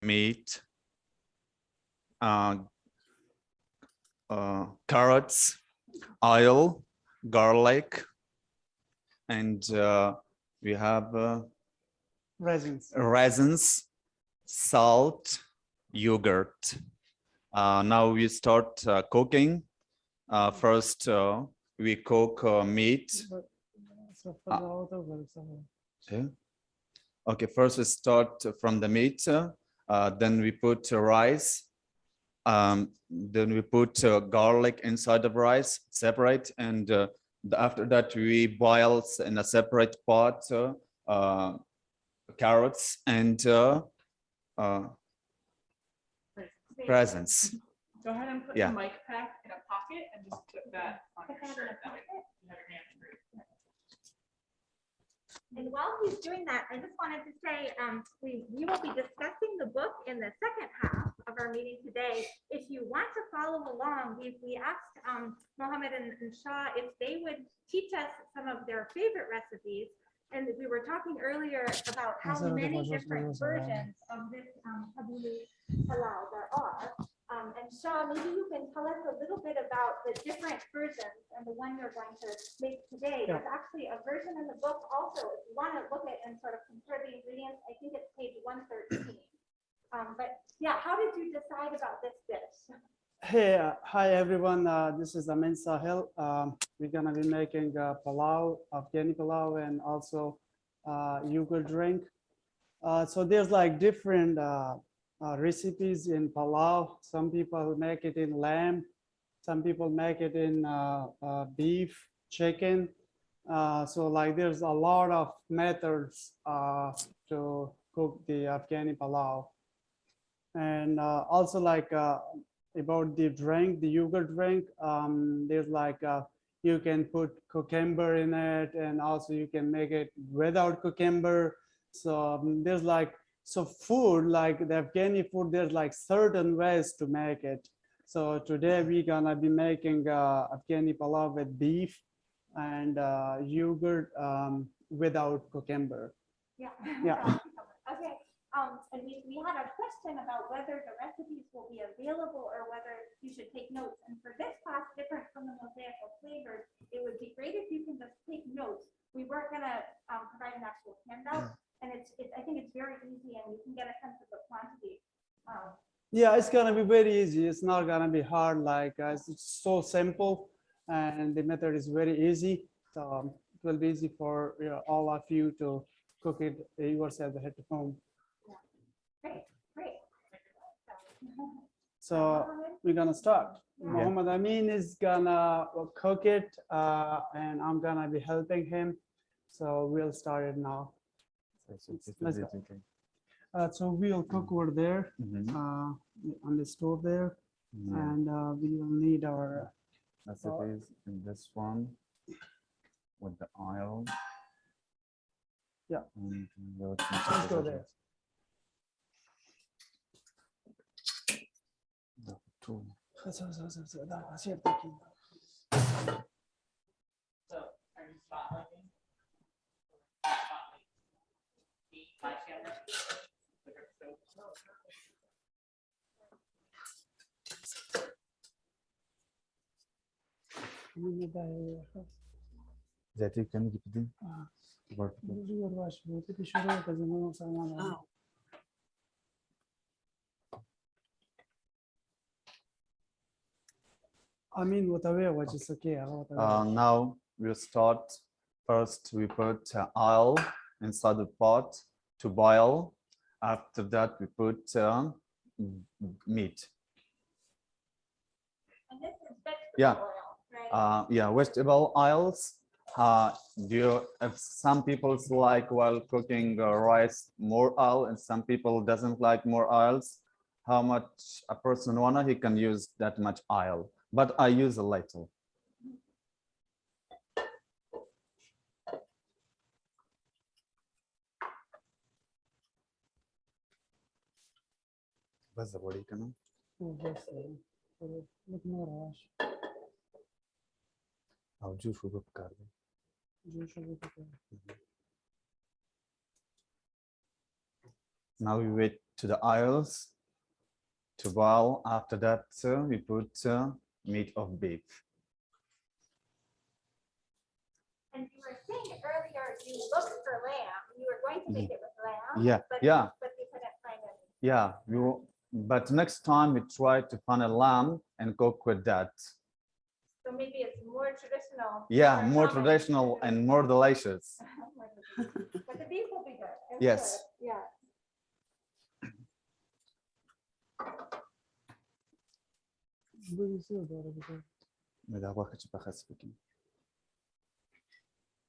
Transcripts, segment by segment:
meat, carrots, oil, garlic, and we have raisins, salt, yogurt. Now we start cooking. First, we cook meat. Okay, first we start from the meat. Then we put rice. Then we put garlic inside the rice, separate, and after that we boil in a separate pot carrots and raisins. Go ahead and put the mic pack in a pocket and just put that on your shirt. That way you have your hands free. And while he's doing that, I just wanted to say we will be discussing the book in the second half of our meeting today. If you want to follow along, we asked Mohammed and Shah if they would teach us some of their favorite recipes. And we were talking earlier about how many different versions of this Kabuli halal there are. And Shah, maybe you can tell us a little bit about the different versions and the one you're going to make today. There's actually a version in the book also. If you want to look at and sort of compare the ingredients, I think it's page 113. But yeah, how did you decide about this dish? Hey, hi everyone. This is Amin Shah. We're gonna be making palau, Afghani palau, and also yogurt drink. So there's like different recipes in palau. Some people make it in lamb. Some people make it in beef, chicken. So like there's a lot of methods to cook the Afghani palau. And also like about the drink, the yogurt drink, there's like you can put cucumber in it, and also you can make it without cucumber. So there's like, so food, like the Afghani food, there's like certain ways to make it. So today we're gonna be making Afghani palau with beef and yogurt without cucumber. Yeah. Yeah. Okay. And we had a question about whether the recipes will be available or whether you should take notes. And for this class, different from the Mosaic of Flavors, it would be great if you can just take notes. We weren't gonna provide an actual handout, and I think it's very easy, and you can get a sense of the quantity. Yeah, it's gonna be very easy. It's not gonna be hard. Like it's so simple, and the method is very easy. So it will be easy for all of you to cook it yourself at home. Great. So we're gonna start. Mohammed Amin is gonna cook it, and I'm gonna be helping him. So we'll start it now. Let's go. So we'll cook over there on the stove there, and we will need our recipes in this one with the oil. Yeah. And let's go there. So are you spotlighting? My camera? That you can give them. I mean, whatever, which is okay. Now we start. First, we put oil inside the pot to boil. After that, we put meat. And this is vegetable oil, right? Vegetable oils. If some people like while cooking rice more oil, and some people doesn't like more oils. How much a person wanna, he can use that much oil. But I use a little. بس بوري كنا. أو جو شو بكار ده. Now we wait to the oils to boil. After that, we put meat of beef. And you were saying earlier, you looked for lamb. You were going to make it with lamb. Yeah, but, yeah. But you couldn't find any. Yeah, but next time we try to find a lamb and cook with that. So maybe it's more traditional. Yeah, more common. traditional and more delicious. But the beef will be good. I'm Yes. sure. Yeah.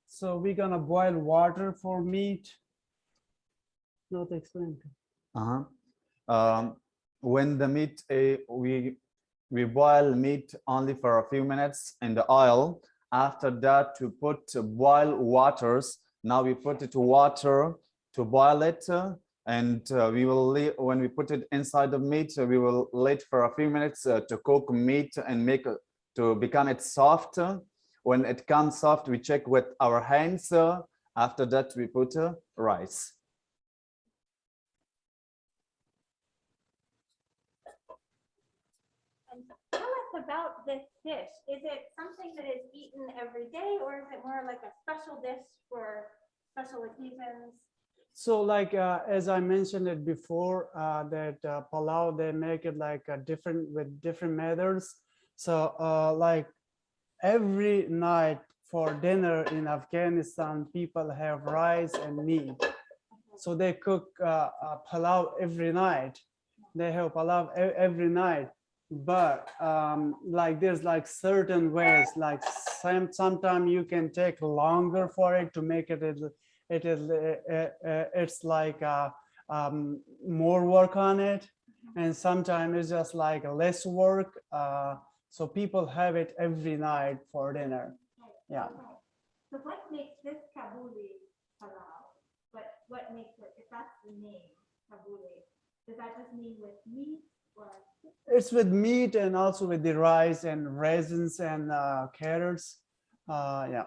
So we're gonna boil water for meat. Not explain. When the meat, we boil meat only for a few minutes in the oil. After that, we put boil waters. Now we put it to water to boil it, and we will leave, when we put it inside the meat, we will let for a few minutes to cook meat and make it to become it soft. When it comes soft, we check with our hands. After that, we put rice. And tell us about this dish. Is it something that is eaten every day, or is it more like a special dish for special occasions? So like, as I mentioned it before, that palau, they make it like with different methods. So like every night for dinner in Afghanistan, people have rice and meat. So they cook palau every night. They have palau every night. But like there's like certain ways, like sometimes you can take longer for it to make it. It's like more work on it, and sometimes it's just like less work. So people have it every night for dinner. Yeah. So what makes this Kabuli palau? What makes it, if that's the name, Kabuli? Does that just mean with meat or? It's with meat and also with the rice and raisins and carrots. Yeah.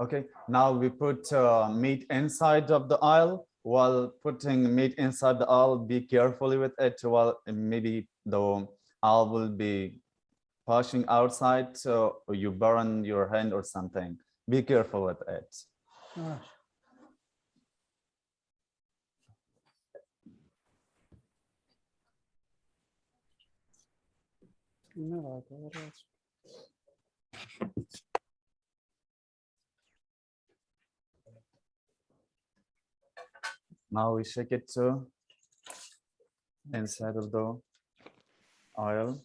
Okay, now we put meat inside of the oil. While putting meat inside the oil, be carefully with it. While maybe the oil will be pushing outside, so you burn your hand or something. Be careful with it. Now we shake it inside of the oil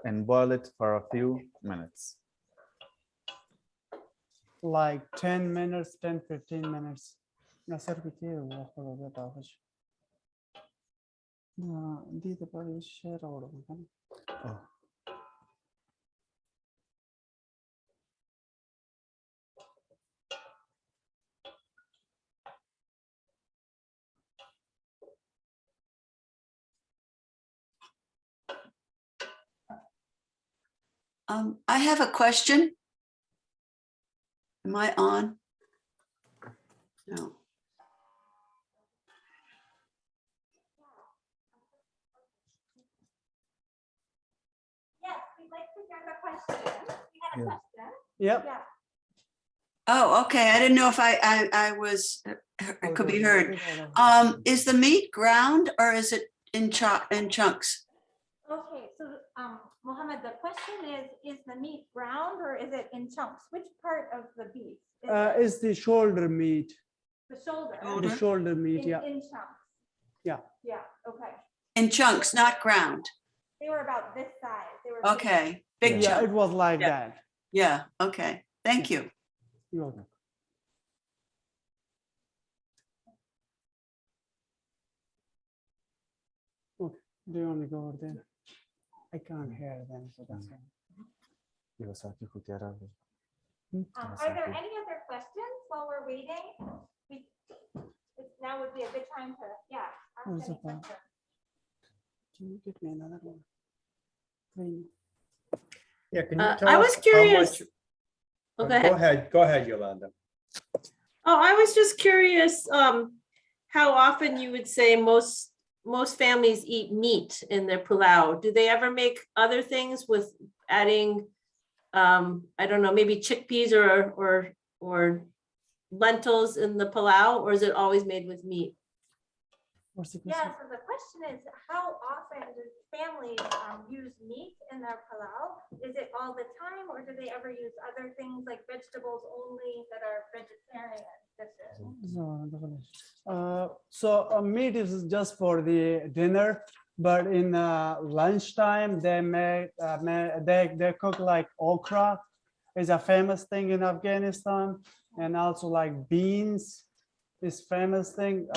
and boil it for a few minutes. Like 10 minutes, 10-15 minutes. Oh. I have a question. Am I on? No. Yes, we'd like to hear the question. We had a question. Yep. Yeah. Oh, okay. I didn't know if I was, it could be heard. Is the meat ground or is it in chunks? Okay, so Mohammed, the question is the meat ground or is it in chunks? Which part of the beef? Is the shoulder meat. The shoulder. The shoulder meat, yeah. In chunks. Yeah. Yeah, okay. In chunks, not ground. They were about this size. They were Okay, big Yeah, chunk. it was like Yeah. that. Yeah, okay. Thank you. You're welcome. Okay, do you want to go over there? I can't hear them, so that's why. Are there any other questions while we're waiting? Now would be a good time to, yeah. Ask Where's any the phone? questions. Can you get me another one? Please. Yeah, can you tell I us was how curious. much Okay. Go ahead, Yolanda. Oh, I was just curious, how often you would say most families eat meat in their pulao. Do they ever make other things with adding, I don't know, maybe chickpeas or lentils in the pulao, or is it always made with meat? What's the Yeah, question? so the question is, how often do families use meat in their palau? Is it all the time, or do they ever use other things like vegetables only that are vegetarian dishes? So meat is just for the dinner, but in lunchtime they cook like okra is a famous thing in Afghanistan, and also like beans is famous thing.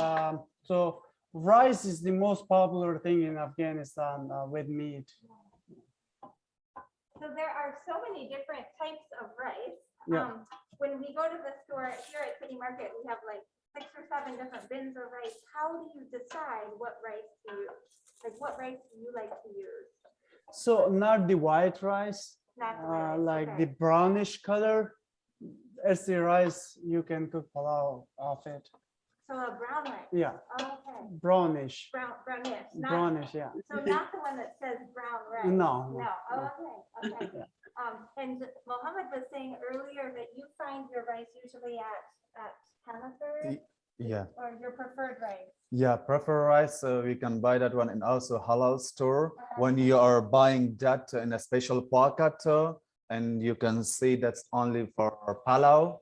So rice is the most popular thing in Afghanistan with meat. So there are so many different types of rice. Yeah. When we go to the store here at City Market, we have like 6 or 7 different bins of rice. How do you decide what rice to use? Like, what rice do you like to use? So not the white rice, Not the rice, like okay. the brownish color. It's the rice you can cook palau off it. So a brown rice. Yeah, Okay. brownish. Brownish. Not, Brownish, yeah. so not the one that says brown rice. No, No. no. Oh, okay. Okay. And Mohammed was saying earlier that you find your rice usually at Hannaford Yeah. or your preferred rice. Yeah, prefer rice. We can buy that one in also halal store. When you are buying that in a special pocket, and you can see that's only for palau.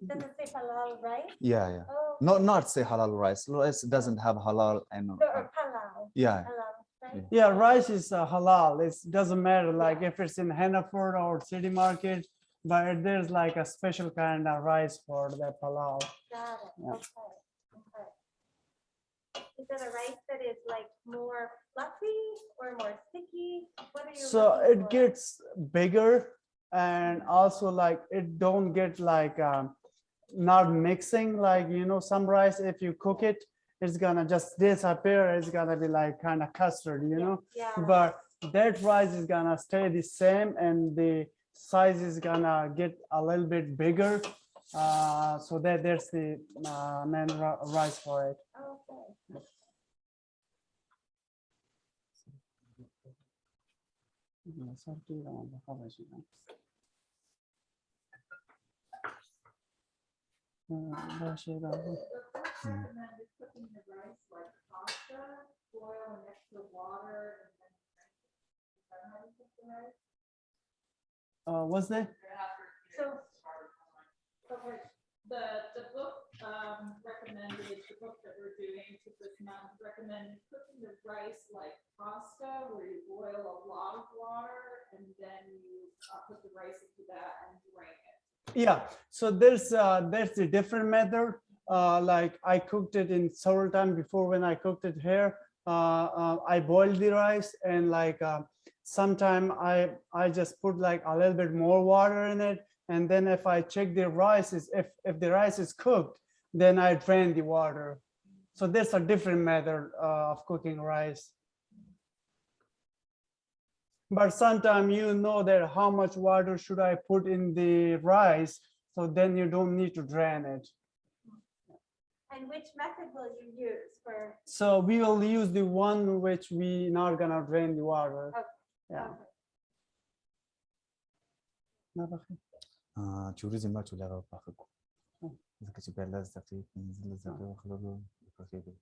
Does it say halal rice? Yeah, yeah. Oh, Not say halal rice. Rice doesn't have halal and or palau. yeah. Halal, right? Yeah, rice is halal. It doesn't matter like if it's in Hannaford or City Market, but there's like a special kind of rice for the palau. Got it. Yeah. Okay. Okay. Is it a rice that is like more fluffy or more sticky? What are you So looking it for? gets bigger, and also like it don't get like not mixing, like some rice, if you cook it, it's gonna just disappear. It's gonna be like kind of custard, Yeah. but that rice is gonna stay the same, and the size is gonna get a little bit bigger. So there's the main rice for it. Okay. Recommended cooking the rice like pasta, boil an extra water, and then drink it. Is that how you cook the rice? What's that? So, okay, the book recommended, the book that we're doing to this month recommended cooking the rice like pasta, where you boil a lot of water and then you put the rice into that and drain it. Yeah, so there's a different method. Like I cooked it in several times before. When I cooked it here, I boiled the rice, and like sometime I just put like a little bit more water in it, and then if I check the rice is if the rice is cooked, then I drain the water. So there's a different method of cooking rice. But sometimes that how much water should I put in the rice, so then you don't need to drain it. And which method will you use for? So we will use the one which we not gonna drain the water. Okay. Yeah. چوریزی ما چوله رو بخو. ذکر چی بلز دقیق نزل زده خلوه بخیده.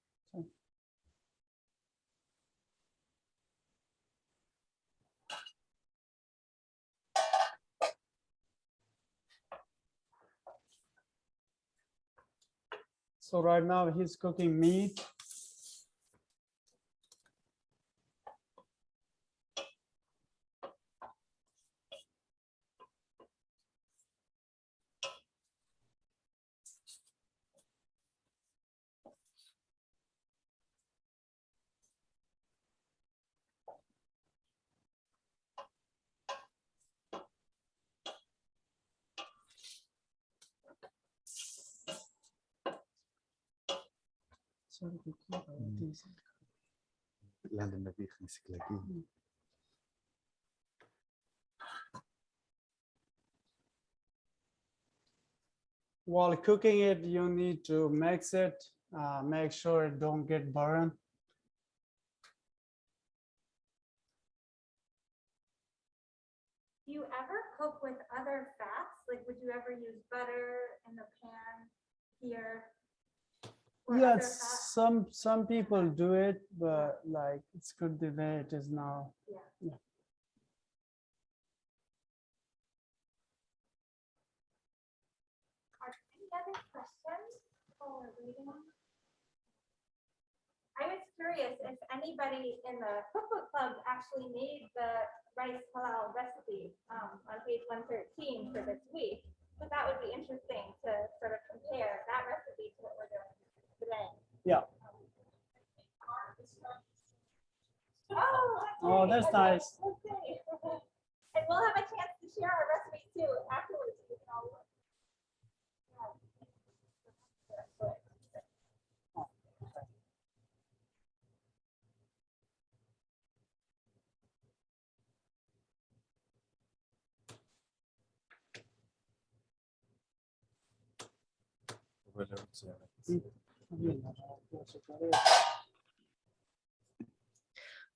So right now he's cooking meat. لندن نبي خمسة كلاكي. while cooking it, you need to mix it, make sure it don't get burned. Do you ever cook with other fats? Like, would you ever use butter in the pan here? or other Yes, fats? some people do it, but like it's good the way it is now. Yeah. Are there any other questions while we're reading? I was curious if anybody in the cookbook club actually made the rice palau recipe on page 113 for this week. But that would be interesting to sort of compare that recipe to what we're doing today. Yeah. Oh, that's okay, nice. okay. And we'll have a chance to share our recipe too afterwards. We can all look.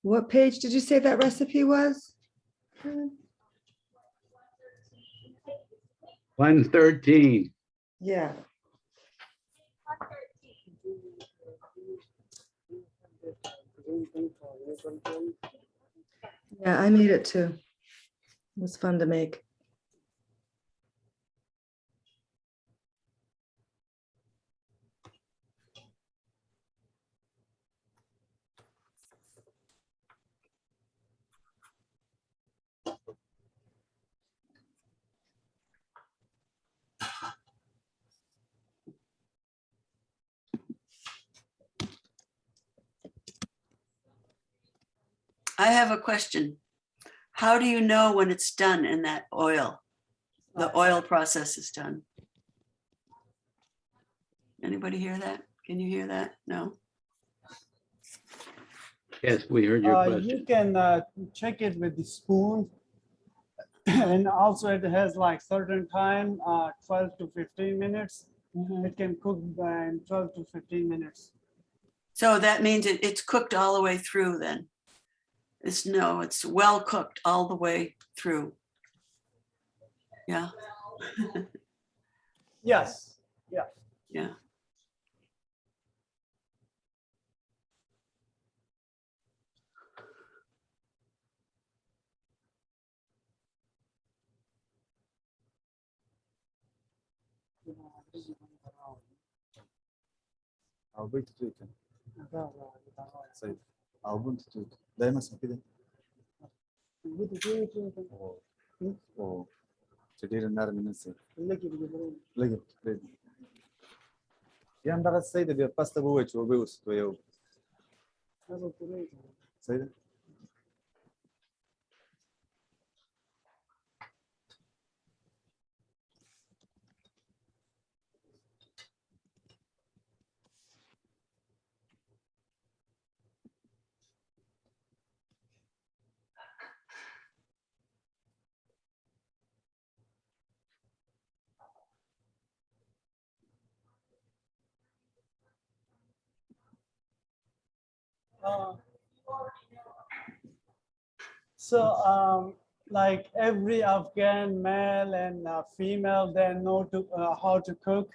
What page did you say that recipe was? 113. Yeah. Yeah, I made it too. It was fun to make. I have a question. How do you know when it's done in that oil? The oil process is done. Anybody hear that? Can you hear that? No? Yes, we heard your You question. can check it with the spoon. And also it has like certain time, 12 to 15 minutes. It can cook in 12 to 15 minutes. So that means it's cooked all the way through then? It's well cooked all the way through. Yeah. Yes, yeah. Yeah. عربية تويتر سيد عربية تويتر دايما اسمه كده أوه شديد النار من السيد لقيت يا مدرس السيد اللي باستا بويتش وبيوس ويو سيد So like every Afghan male and female, they know how to cook.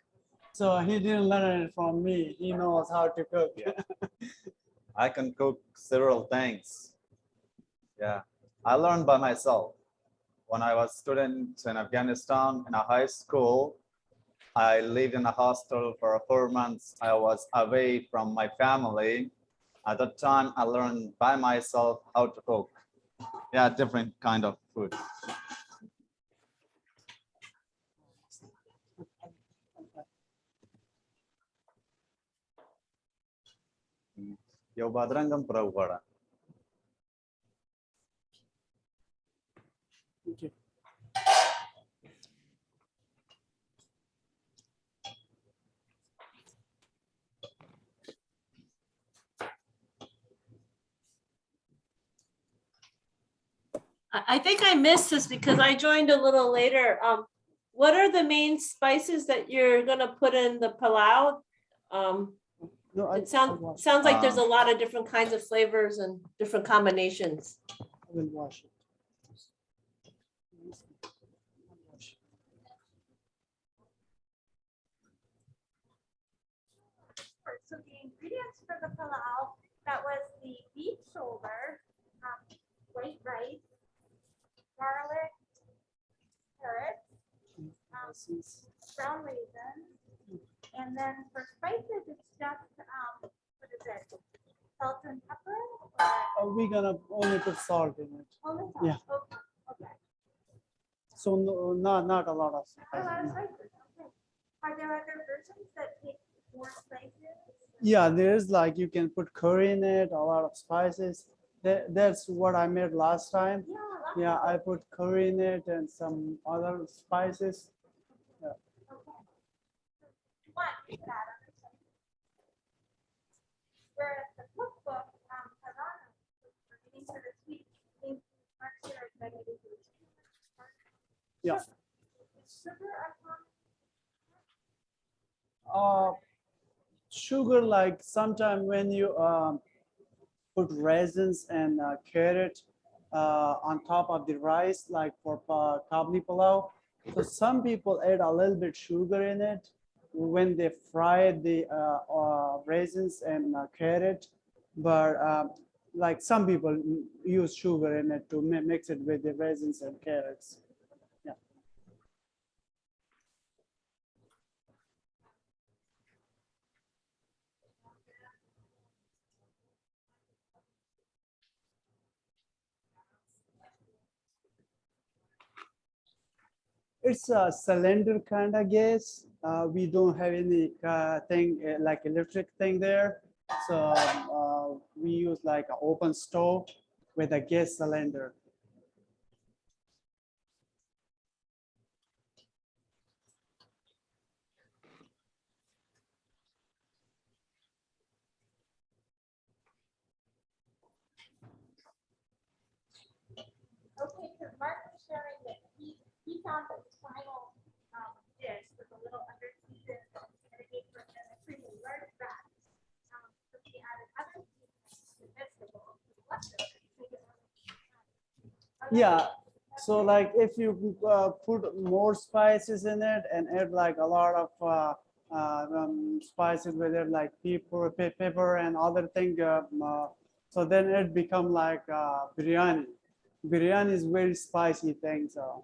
So he didn't learn it from me. He knows how to cook. Yeah. I can cook several things. Yeah, I learned by myself. When I was a student in Afghanistan in a high school, I lived in a hostel for 4 months. I was away from my family. At that time, I learned by myself how to cook. Yeah, different kind of food. Yo badrangam praugara. Okay. I think I missed this because I joined a little later. what are the main spices that you're gonna put in the palau? No, It sounds like there's a lot of different kinds of flavors and different combinations. I will wash it. So the ingredients for the palau, that was the beef shoulder, white rice, garlic, carrots, brown raisins, and then for spices, it's just, what is it? Salt and pepper? We're gonna only put salt in it. Only salt? Yeah. Okay. So no, not a lot of A lot of spices. spices, okay. Are there other versions that take more spices? Yeah, there's like you can put curry in it, a lot of spices. That's what I made last time. Yeah, I put curry in it and some other spices. Okay. One is that. Whereas the cookbook, Parwana, for eating for the sweet, includes Markey or negative. Yeah. Sugar or Sugar, like sometime when you put raisins and carrot on top of the rice, like for kabli palau. So some people add a little bit sugar in it when they fry the raisins and carrot, but like some people use sugar in it to mix it with the raisins and carrots. Yeah. It's a cylinder kind of gas. We don't have any thing like electric thing there. So we use like an open stove with a gas cylinder. okay, so Mark was sharing that he found the final dish with a little under seasoned and it gave for a pretty large batch. So he added other seasonings to vegetables, to leftovers, to make it more. Yeah. So like if you put more spices in it and add like a lot of spices with it, like pepper and other thing, so then it become like biryani. Biryani is very spicy thing, so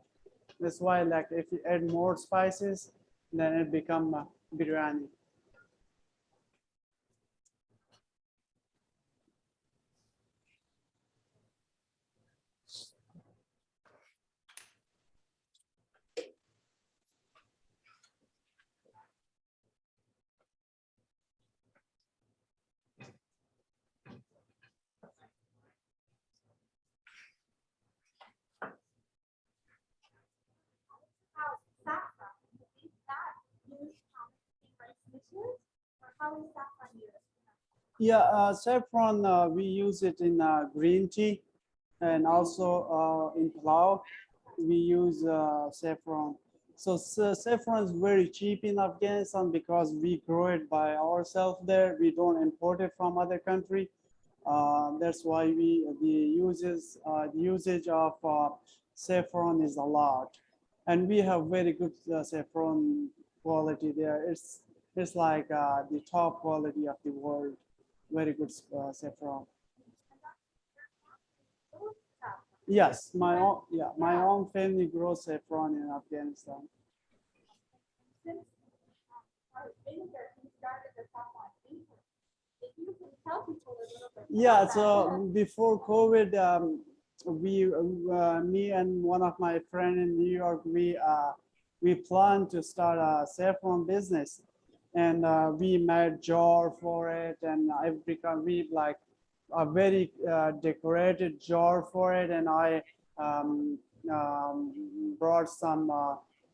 that's why like if you add more spices, then it become biryani. Saffron, is that used in rice dishes or how is saffron used? Yeah, saffron, we use it in green tea and also in palau, we use saffron. So saffron is very cheap in Afghanistan because we grow it by ourselves there. We don't import it from other country. That's why the usage of saffron is a lot. And we have very good saffron quality there. It's like the top quality of the world. Very good saffron. Yes, my own family grows saffron in Afghanistan. Since our vinegar, he started the saffron paper. If you can tell people a little bit. Yeah, about so before COVID, me and one of my friend in New York, we planned to start a saffron business, and we made jar for it, and we like a very decorated jar for it, and I brought some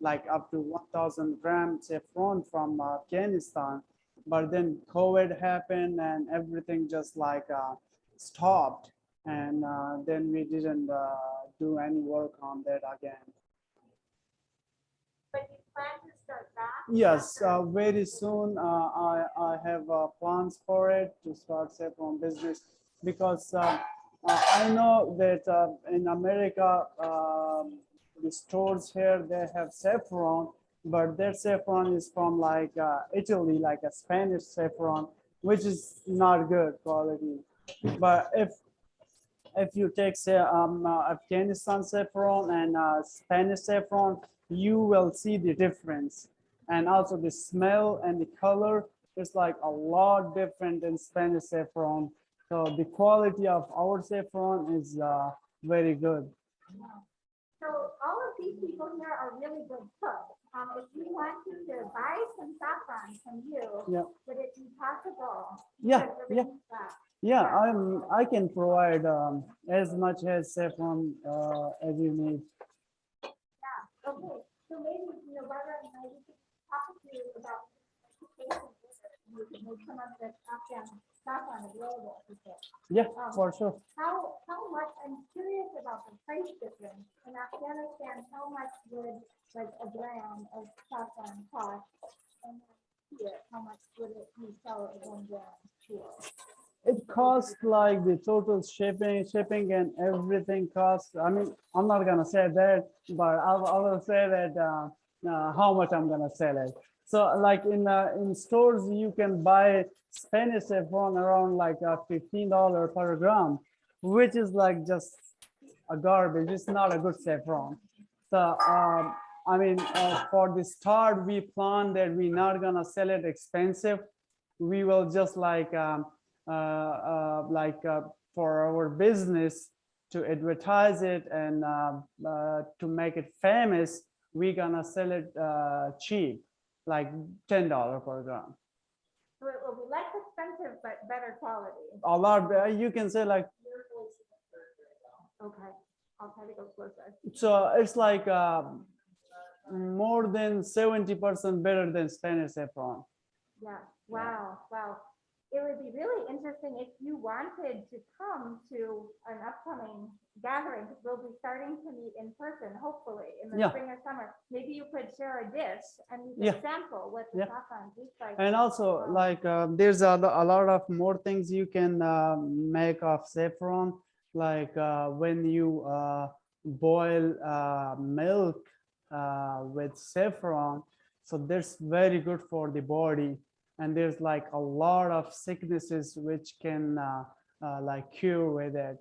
like up to 1,000 grams saffron from Afghanistan. But then COVID happened and everything just like stopped. And then we didn't do any work on that again. But you plan to start that? Yes, after- very soon. I have plans for it to start saffron business because I know that in America, the stores here, they have saffron, but their saffron is from like Italy, like a Spanish saffron, which is not good quality. But if you take say Afghanistan saffron and Spanish saffron, you will see the difference. And also the smell and the color is like a lot different than Spanish saffron. So the quality of our saffron is very good. So all of these people here are really good cooks. If you wanted to buy some saffron from you, Yeah. would it be possible? Yeah, to yeah. arrange that? Yeah, I can provide as much as saffron as you need. Yeah, okay. So maybe, Barbara and I, we could talk to you about you could make some of this Afghan saffron available to people. Yeah, for sure. How much, I'm curious about the price difference. In Afghanistan, how much would like a gram of saffron cost? And here, how much would it you sell at 1 gram here? It costs like the total shipping and everything costs. I mean, I'm not gonna say that, but I will say that how much I'm gonna sell it. So like in stores, you can buy Spanish saffron around like $15 per gram, which is like just a garbage. It's not a good saffron. So I mean, for the start, we plan that we're not gonna sell it expensive. We will just like for our business to advertise it and to make it famous, we're gonna sell it cheap, like $10 per gram. So it will be less expensive, but better quality. A lot, you can say like, Okay, I'll try to go closer. so it's like more than 70% better than Spanish saffron. Yeah, wow. It would be really interesting if you wanted to come to an upcoming gathering, because we'll be starting to meet in person, hopefully, in the Yeah. spring or summer. Maybe you could share a dish and you Yeah. could sample what the Yeah. saffron tastes like. And also like there's a lot of more things you can make of saffron, like when you boil milk with saffron, so that's very good for the body. And there's like a lot of sicknesses which can like cure with it.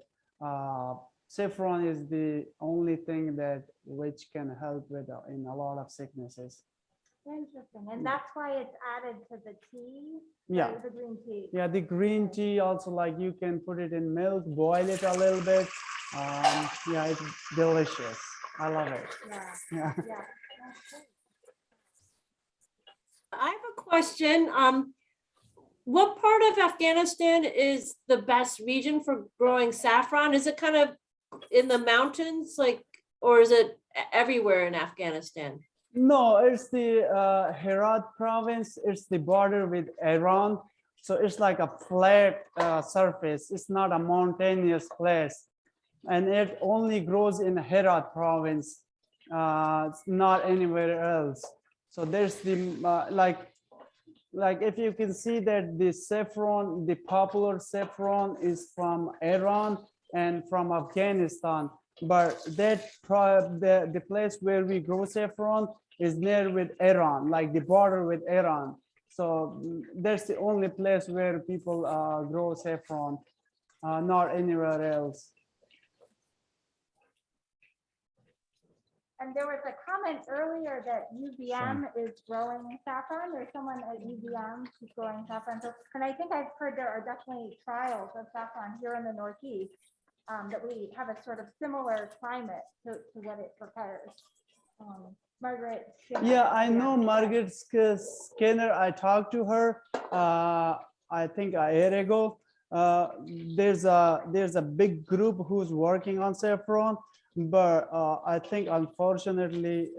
Saffron is the only thing that which can help with in a lot of sicknesses. Interesting, and that's why it's added to the tea? Yeah. The green tea. Yeah, the green tea also, like you can put it in milk, boil it a little bit. Yeah, it's delicious. I love it. Yeah, Yeah. yeah. I have a question. What part of Afghanistan is the best region for growing saffron? Is it kind of in the mountains, like, or is it everywhere in Afghanistan? No, it's the Herat province. It's the border with Iran. So it's like a flat surface. It's not a mountainous place. And it only grows in Herat province. It's not anywhere else. So there's the, like if you can see that the saffron, the popular saffron is from Iran and from Afghanistan. But that the place where we grow saffron is near with Iran, like the border with Iran. So that's the only place where people grow saffron, not anywhere else. And there was a comment earlier that UVM is growing saffron. There's someone at UVM who's growing saffron. So, and I think I've heard there are definitely trials of saffron here in the Northeast, that we have a sort of similar climate to what it requires. Margaret. Yeah, I know Margaret Skinner. I talked to her, I think a year ago. There's a big group who's working on saffron, but I think unfortunately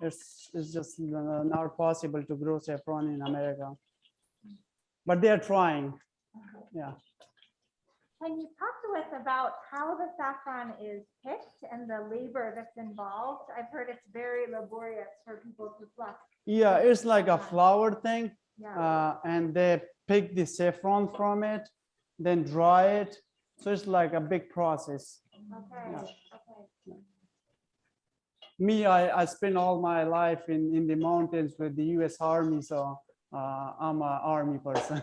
it's just not possible to grow saffron in America. But they are trying. Yeah. Can you talk to us about how the saffron is picked and the labor that's involved? I've heard it's very laborious for people to pluck. Yeah, it's like a flower thing, Yeah. and they pick the saffron from it, then dry it. So it's like a big process. Okay. Yeah. Okay. Me, I spent all my life in the mountains with the US Army, so I'm an army person.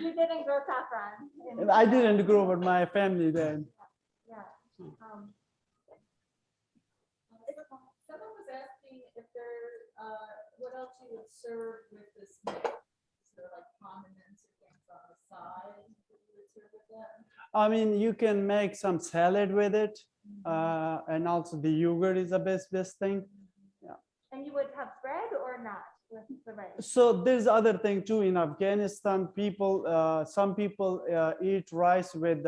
You didn't grow saffron. I didn't grow, but my family did. Yeah. Someone was asking if there, what else you would serve with this meat? Is there like condiments or things on the side that you would serve with that? I mean, you can make some salad with it, and also the yogurt is the best thing. And you would have bread or not with the rice? So there's other thing too in Afghanistan. People, some people eat rice with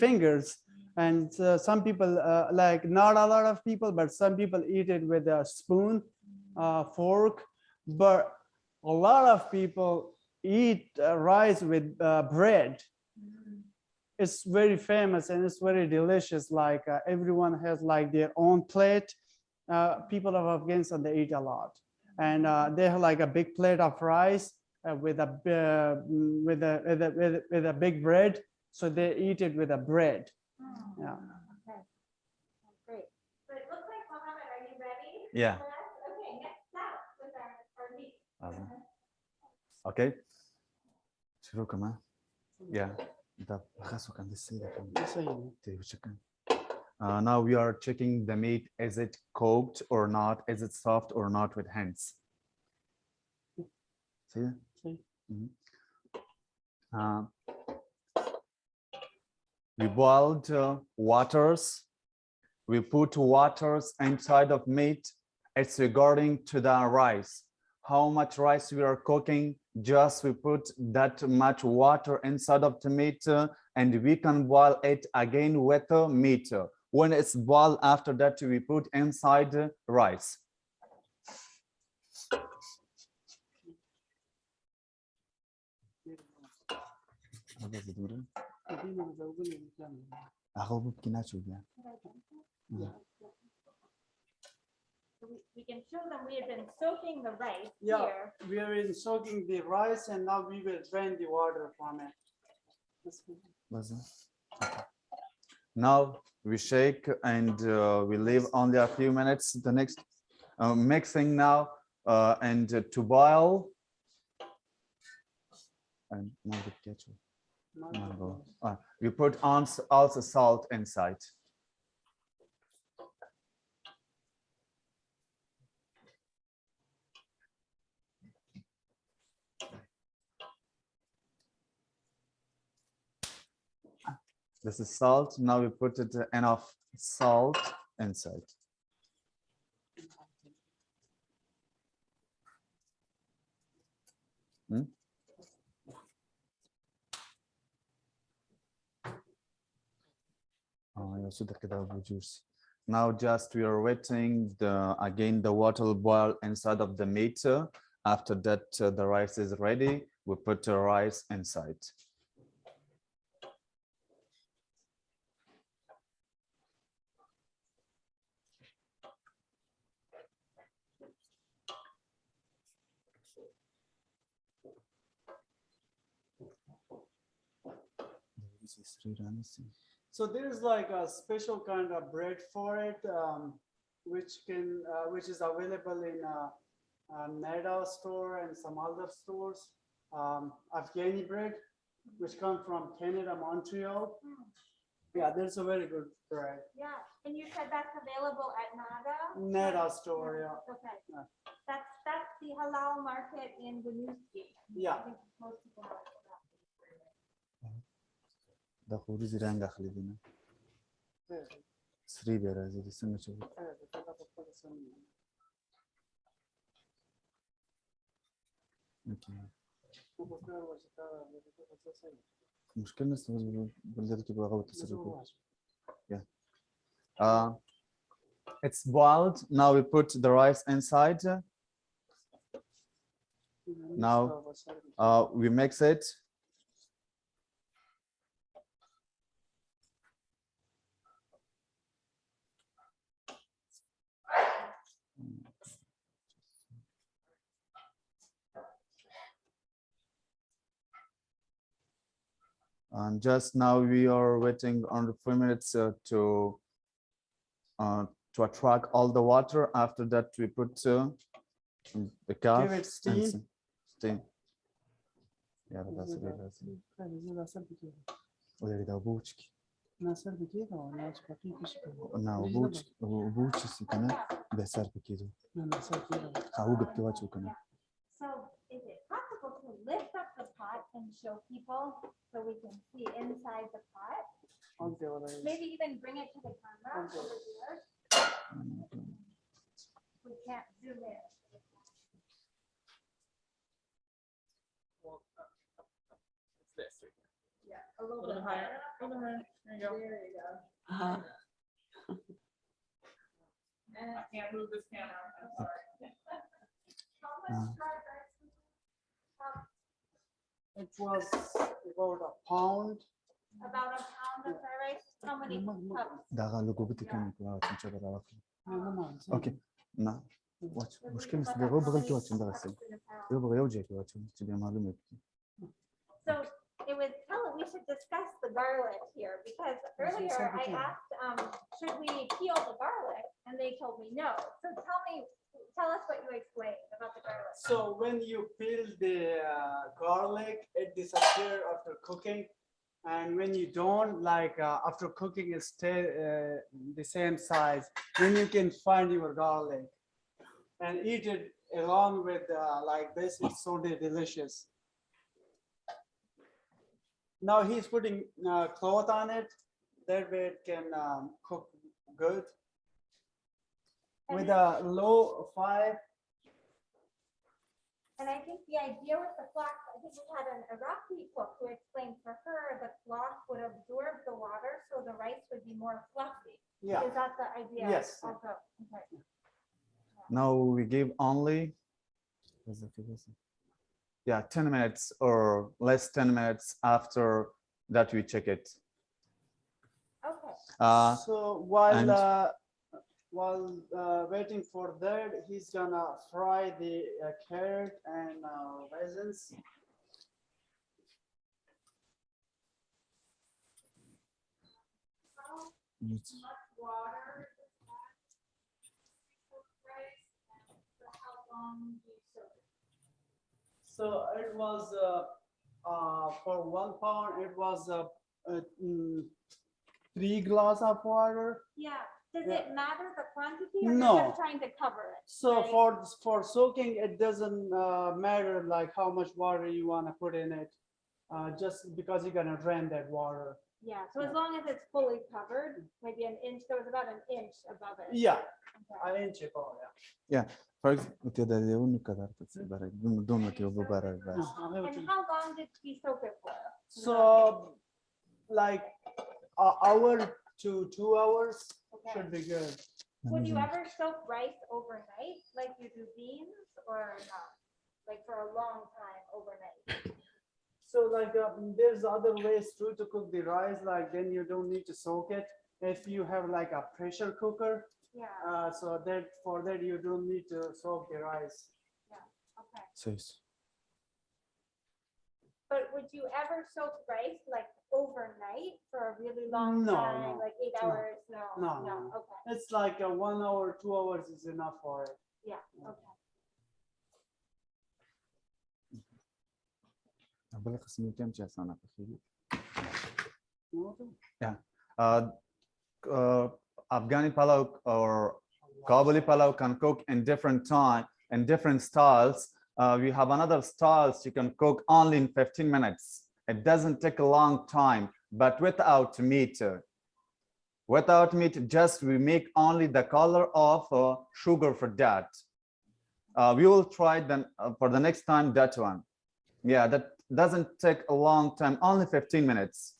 fingers, and some people like not a lot of people, but some people eat it with a spoon, fork. But a lot of people eat rice with bread. It's very famous and it's very delicious. Like everyone has like their own plate. People of Afghanistan, they eat a lot, and they have like a big plate of rice with a big bread. So they eat it with a bread. Yeah. Okay. Great. So it looks like, Mohammed, are you ready? Yeah. for us? Okay, next step with our meat. Okay. شروع كمان. Yeah. ده بخسوا كان لسه now we are checking the meat. Is it cooked or not? Is it soft or not with hands? See? We boiled waters. We put waters inside of meat. It's regarding to the rice. How much rice we are cooking, just we put that much water inside of the meat, and we can boil it again with the meat. When it's boiled, after that we put inside the rice. We can show them we have been soaking the rice Yeah, here. we are in soaking the rice, and now we will drain the water from it. Now we shake and we leave only a few minutes. The next mixing now and to boil. And we put on also salt inside. This is salt. Now we put it enough salt inside. Now just we are waiting again the water will boil inside of the meat. After that the rice is ready. We put the rice inside. So there's like a special kind of bread for it, which is available in Neda store and some other stores. Afghani bread, which comes from Canada, Montreal. Yeah, there's a very good bread. Yeah, and you said that's available at Nada? Neda store, yeah. Okay. Yeah. That's the halal market in Winooski. Yeah. I think most people know that. ده خروجي رنگ داخلی دینه سری بیاره از دیگه سنگ چه بود مشكلة ناس بلدك يبغى غوت تسرق. Yeah. It's boiled. Now we put the rice inside. Now we mix it. And just now we are waiting on a few minutes to attract all the water. After that, we put the calf. Give it steam. Steam. Yeah, but that's it. ناصر بكيده ولا بكي كش Now, booch is gonna be served. So is it possible to lift up the pot and show people so we can see inside the pot? Maybe even bring it to the camera over here. We can't zoom in. Yeah, a little bit higher. There you go. There you go. Uh-huh. And I can't move this camera, I'm sorry. How much fried rice do you have? It was about a pound. About a pound of fried rice, how many cups? Okay. Now, watch. مشكلة سبيرو بغيت واتش ندرسي. يبغى يوجهك واتش تبي معلومة. So it was, we should discuss the garlic here because earlier I asked, should we peel the garlic? And they told me no. So tell us what you explained about the garlic. So when you peel the garlic, it disappears after cooking. And when you don't, like after cooking, it stay the same size. Then you can find your garlic and eat it along with like this. It's so delicious. Now he's putting cloth on it. That way it can cook good. With a low 5. And I think the idea with the flock, I think we had an Iraqi cook who explained for her the flock would absorb the water so the rice would be more fluffy. Yeah. Is that the idea? Yes. Also, okay. Now we give only 10 minutes or less 10 minutes after that we check it. Okay. So while waiting for that, he's gonna fry the carrot and raisins. How much water is that? Cooked rice, and for how long do you soak it? So it was for 1 pound, it was 3 glasses of water. Yeah. Does Yeah. it matter the quantity or No. you're just trying to cover it? So right? for soaking, it doesn't matter like how much water you want to put in it, just because you're gonna drain that water. Yeah, so as long as it's fully covered, maybe an inch, there was about an inch above it. Yeah, Okay. an inch above. Yeah. And how long did we soak it for? So like an hour to 2 hours Okay. should be good. Would you ever soak rice overnight, like you do beans, or not? Like for a long time overnight? So like there's other ways too to cook the rice, like then you don't need to soak it. If you have like a pressure cooker, Yeah, so that for that you don't need to soak the rice. okay. So But would you ever soak rice like overnight for a really long No, time, no, like 8 no, hours? No, no, no, no. okay, It's like 1 hour, 2 hours is enough for it. yeah, okay. Afghani palau or Kabuli palau can cook in different time and different styles. We have another styles you can cook only in 15 minutes. It doesn't take a long time, but without meat. Without meat, just we make only the color of sugar for that. We will try then for the next time that one. Yeah, that doesn't take a long time, only 15 minutes.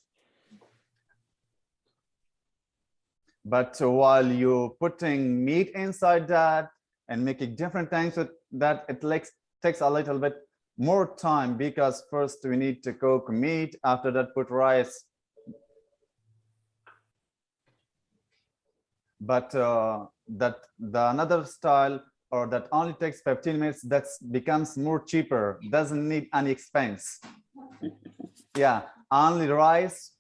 But while you're putting meat inside that and making different things with that, it takes a little bit more time because first we need to cook meat, after that put rice. But that the another style or that only takes 15 minutes, that becomes more cheaper, doesn't need any expense. Yeah, only rice,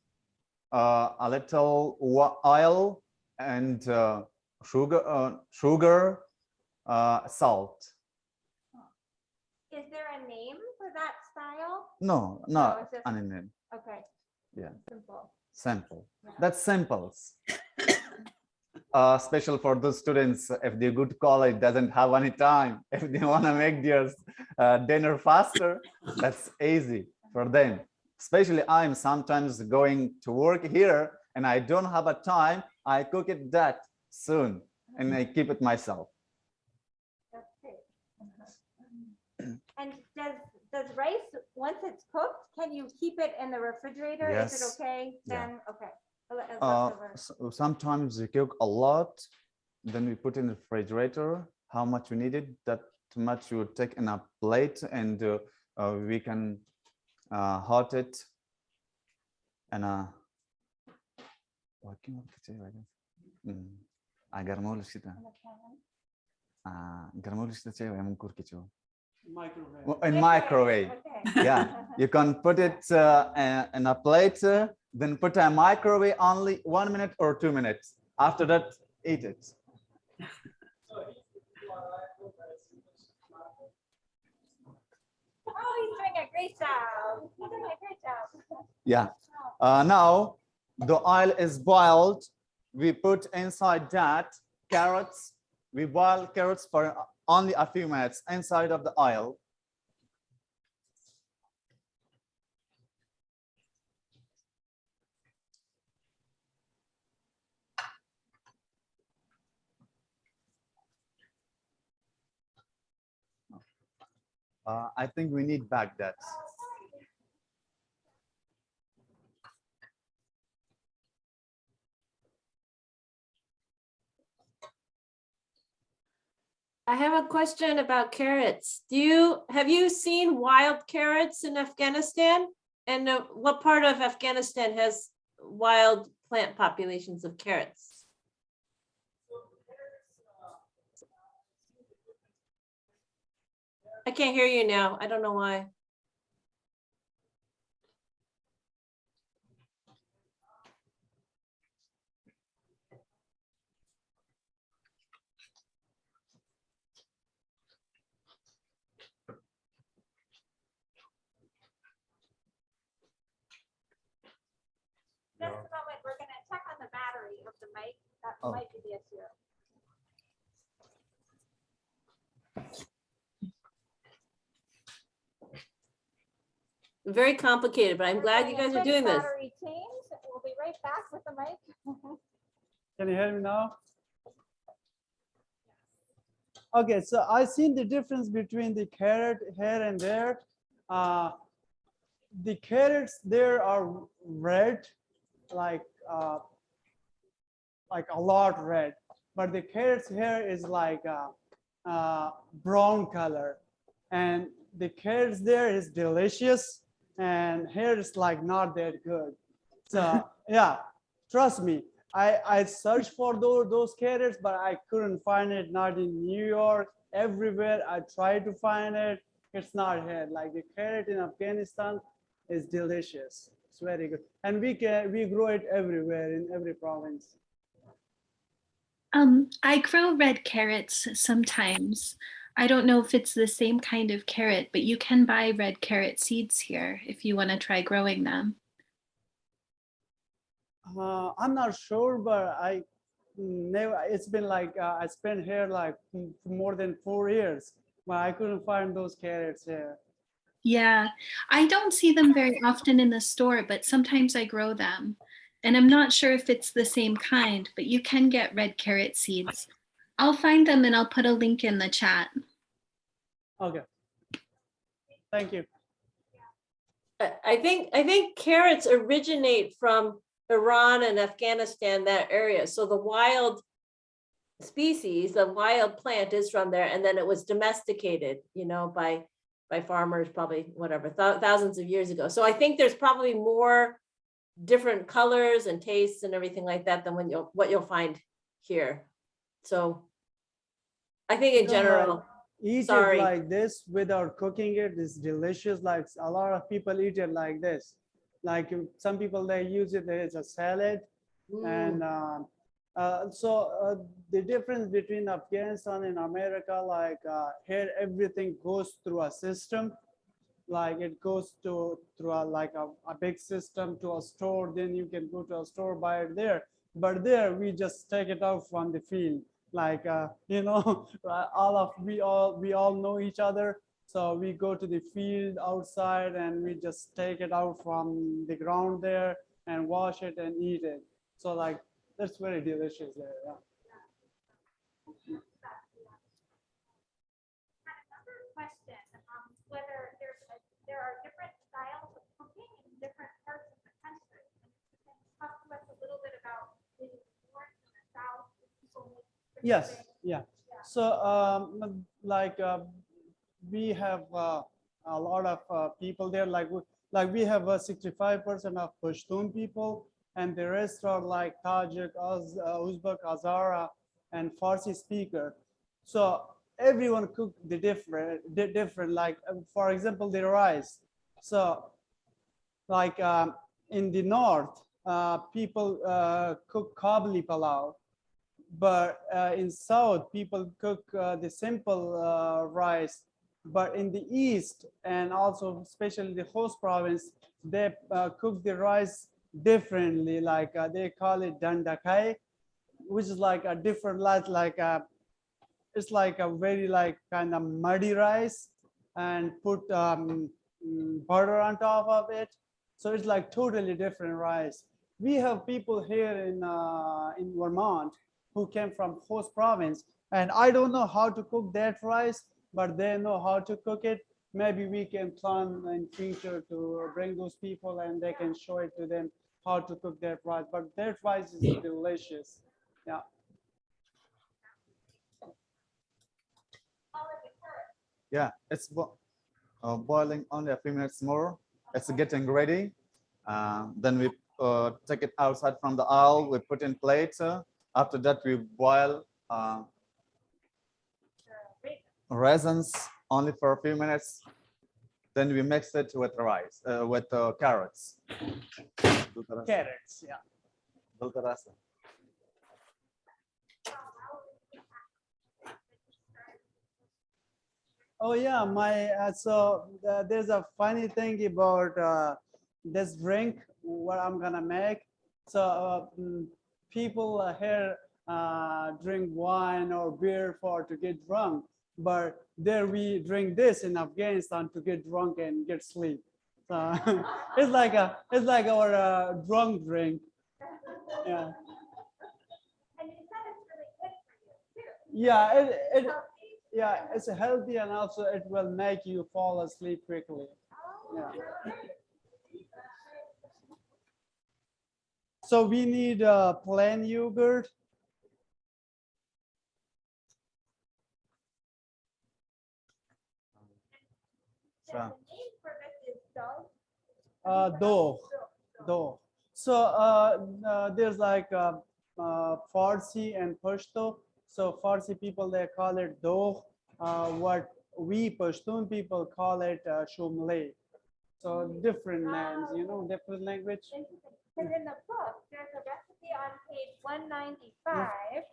a little oil, and sugar, salt. Is there a name for that style? No, No, not it's just- any name. Okay. Yeah. Simple. Simple. Yeah. That's simple. Special for those students, if the good college doesn't have any time, if they want to make their dinner faster, that's easy for them. Especially I'm sometimes going to work here and I don't have a time. I cook it that soon and I keep it myself. That's great. And does rice, once it's cooked, can you keep it in the refrigerator? Is it Yes. okay? Yeah. Then, okay. As leftover. Sometimes we cook a lot, then we put in the refrigerator how much we needed. That much you take in a plate, and we can hot it and agar mau kita Microwave. in microwave. Okay. Yeah, you can put it in a plate, then put a microwave only 1 minute or 2 minutes. After that, eat it. Oh, he's doing a great job. He's doing a great job. Yeah. Now the oil is boiled. We put inside that carrots. We boil carrots for only a few minutes inside of the oil. I think we need Baghdad. I have a question about carrots. Have you seen wild carrots in Afghanistan? And what part of Afghanistan has wild plant populations of carrots? I can't hear you now. I don't know why. Just a moment, we're gonna check on the battery of the mic. That Oh. might be the issue. Very complicated, but I'm glad you guys are doing this. Battery change. We'll be right back with the mic. Can you hear me now? Okay, so I seen the difference between the carrot here and there. The carrots there are red, like a lot red, but the carrots here is like brown color, and the carrots there is delicious, and here is like not that good. So yeah, trust me, I searched for those carrots, but I couldn't find it. Not in New York, everywhere I tried to find it, it's not here. Like the carrot in Afghanistan is delicious. It's very good, and we grow it everywhere in every province. I grow red carrots sometimes. I don't know if it's the same kind of carrot, but you can buy red carrot seeds here if you want to try growing them. I'm not sure, but I never. It's been like I spent here like more than 4 years, but I couldn't find those carrots here. Yeah, I don't see them very often in the store, but sometimes I grow them. And I'm not sure if it's the same kind, but you can get red carrot seeds. I'll find them and I'll put a link in the chat. Okay. Thank you. I think carrots originate from Iran and Afghanistan, that area. So the wild species, the wild plant is from there, and then it was domesticated, by farmers, probably whatever, thousands of years ago. So I think there's probably more different colors and tastes and everything like that than what you'll find here. So I think in general, Eat sorry. it like this without cooking it is delicious. Like a lot of people eat it like this. Like some people, they use it as a salad. And the difference between Afghanistan and America, like here, everything goes through a system. Like it goes through a big system to a store, then you can go to a store, buy it there. But there we just take it out from the field. Like you know, we all know each other. So we go to the field outside and we just take it out from the ground there and wash it and eat it. So like that's very delicious there. Yeah. Another question, whether there are different styles of cooking in different parts of the country. And if you can talk to us a little bit about maybe the north and the south. People make different Yes. things. Yeah. So we have a lot of people there. Like we have 65% of Pashtun people, and the rest are like Tajik, Uzbek, Hazara, and Farsi speaker. So everyone cook the different. Like for example, the rice. So like in the north, people cook kabli palau, but in south people cook the simple rice. But in the east and also especially the host province, they cook the rice differently. Like they call it dandakai, which is like a different like it's like a very like kind of muddy rice, and put butter on top of it. So it's like totally different rice. We have people here in Vermont who came from host province, and I don't know how to cook that rice, but they know how to cook it. Maybe we can plan in future to bring those people and they can show it to them how to cook that rice. But that rice is delicious. Yeah. Yeah, it's boiling only a few minutes more. It's getting ready. Then we take it outside from the oil. We put in plates. After that, we boil raisins only for a few minutes. Then we mix it with rice, with carrots. Carrots, yeah. Oh yeah, there's a funny thing about this drink, what I'm gonna make. So people here drink wine or beer to get drunk, but there we drink this in Afghanistan to get drunk and get sleep. So it's like our drunk drink. Yeah. And you said it's really good for you too. Yeah, yeah, it's healthy, and also it will make you fall asleep quickly. Yeah. So we need plain yogurt. The name for this is dough. Dough. So there's like Farsi and Pashto. So Farsi people, they call it dough. What we Pashtun people call it shumle. So different names, different language. Because in the book, there's a recipe on page 195,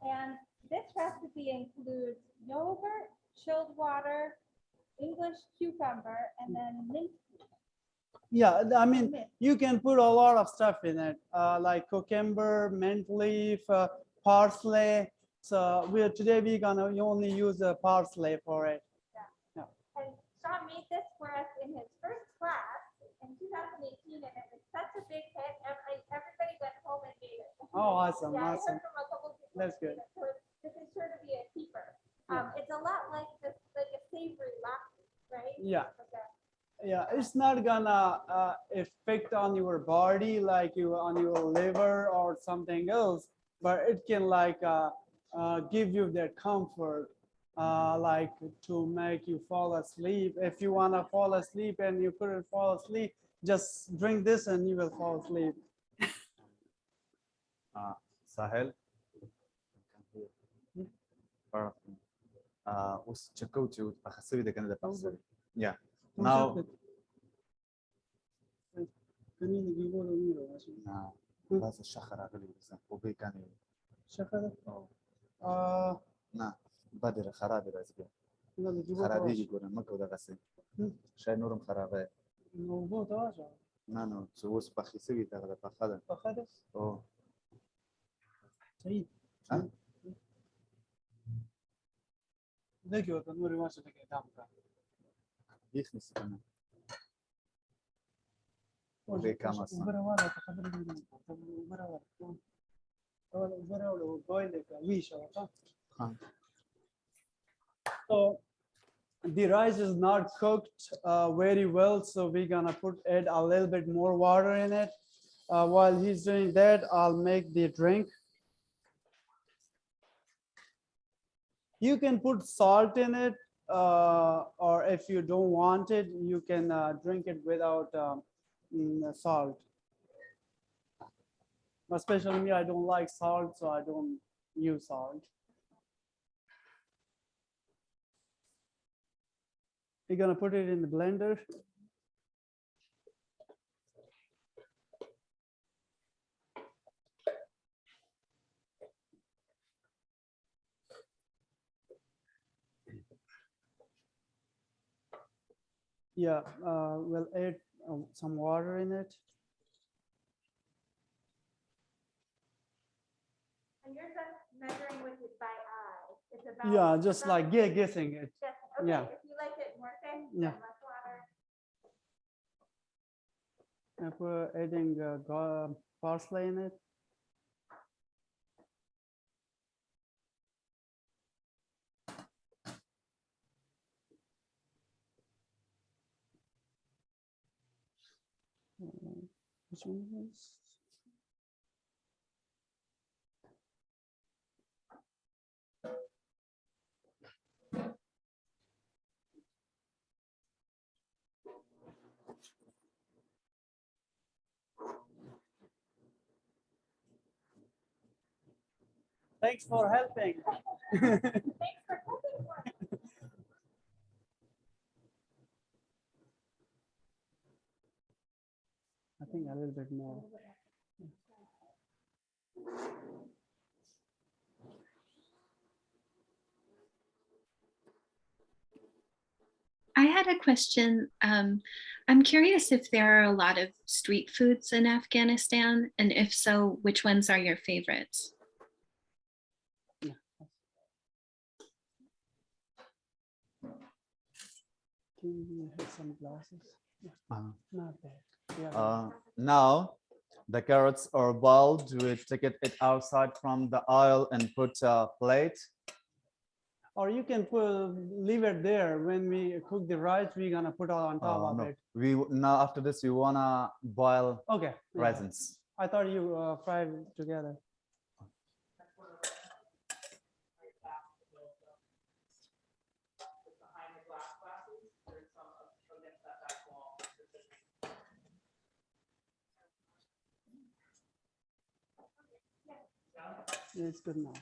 and this recipe includes yogurt, chilled water, English cucumber, and then mint. Yeah, I mean, you can put a lot of stuff in it, like cucumber, mint leaf, parsley. So today we're gonna only use parsley for it. Yeah. And Sean made this for us in his first class in 2018, and it was such a big hit. Everybody went home and made it. Oh, awesome, Yeah, I awesome. heard from a couple people. That's good. So this is sure to be a keeper. Yeah. It's a lot like a savory lassi, right? Yeah. Okay. Yeah, it's not gonna affect on your body like on your liver or something else, but it can like give you that comfort, like to make you fall asleep. If you wanna fall asleep and you couldn't fall asleep, just drink this and you will fall asleep. Sahel. Yeah. Now, كنين يجيبوا ميرو ماشي نعم بس الشخر أغلي بس وبيكاني شكرا نعم بدر خرابي رزقي لا بيجيبوا خرابي يقولون ما كودا غسي شاي نورم خرابي موضوع تواجع نانو سووس بخي سوي تغلب بخدم أخذت أوه سعيد ها دقيقة تنوري ماشي دقيقة دامك يخنس كمان وبيكام أصلا وبرا ولا تخبر لي وبرا ولا boil wish so the rice is not cooked very well, so we're gonna add a little bit more water in it. While he's doing that, I'll make the drink. You can put salt in it, or if you don't want it, you can drink it without salt. Especially me, I don't like salt, so I don't use salt. We're gonna put it in the blender. Yeah, we'll add some water in it. And you're just measuring with it by eye. It's about. Yeah, just like guessing it. Okay, yeah. If you like it more thin, Yeah. then less water. And we're adding parsley in it. Which one is? Thanks for helping. Thanks for cooking for me. I think a little bit more. I had a question. I'm curious if there are a lot of street foods in Afghanistan, and if so, which ones are your favorites? Can you have some glasses? Not bad. Yeah. Now the carrots are boiled. We take it outside from the oil and put a plate. Or you can leave it there. When we cook the rice, we're gonna put it on top of No. it. We now after this we wanna boil Okay. Yeah. raisins. I thought you fried it together. Yeah, it's good now.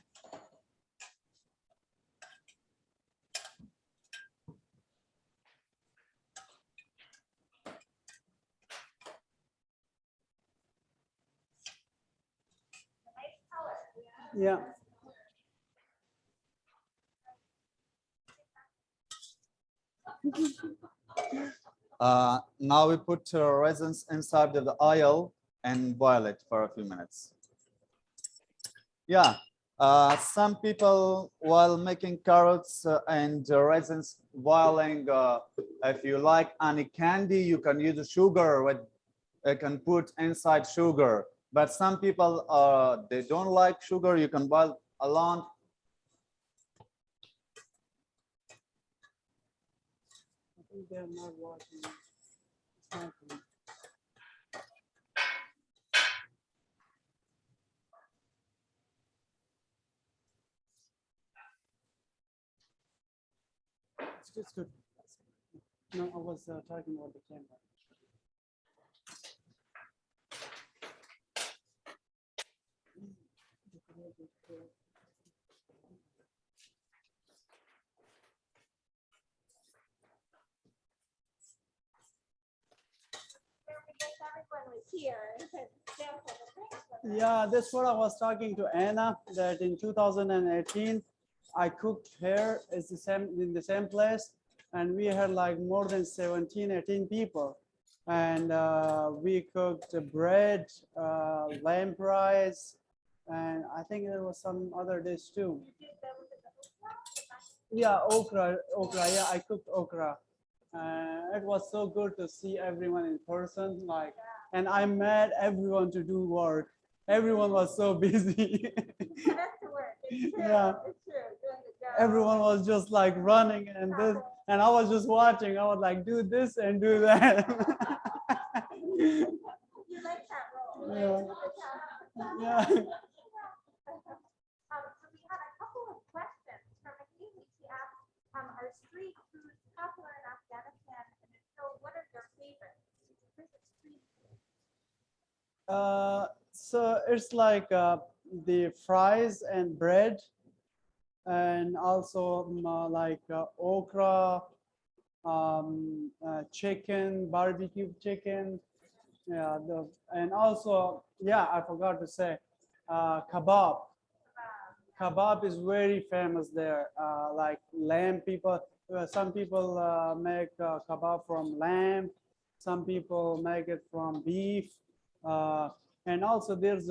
Yeah. Now we put raisins inside of the oil and boil it for a few minutes. Yeah, some people while making carrots and raisins boiling, if you like any candy, you can use sugar with, you can put inside sugar. But some people, they don't like sugar, you can boil alone. I think they're not watching. It's not good. It's good. No, I was talking about the camera. everyone was here and could sample the drinks with us. Yeah, that's what I was talking to Anna, that in 2018, I cooked here in the same place, and we had like more than 17, 18 people. And we cooked bread, lamb rice, and I think there was some other dish too. You did that with the okra? Yeah, okra. Yeah, I cooked okra. It was so good to see everyone in person. Like, and I met everyone to do work. Everyone was so busy. That's the word. It's true. Yeah. It's true. Doing the job. Everyone was just like running and this, and I was just watching. I was like, do this and do that. You like that role. Right? Yeah. Yeah. So we had a couple of questions from Amy. She asked, are street foods popular in Afghanistan? And if so, what are your favorites? Street food. So it's like the fries and bread, and also like okra, chicken, barbecue chicken. Yeah, and also, yeah, I forgot to say, kebab. Kebab is very famous there. Like lamb people, some people make kebab from lamb. Some people make it from beef. And also there's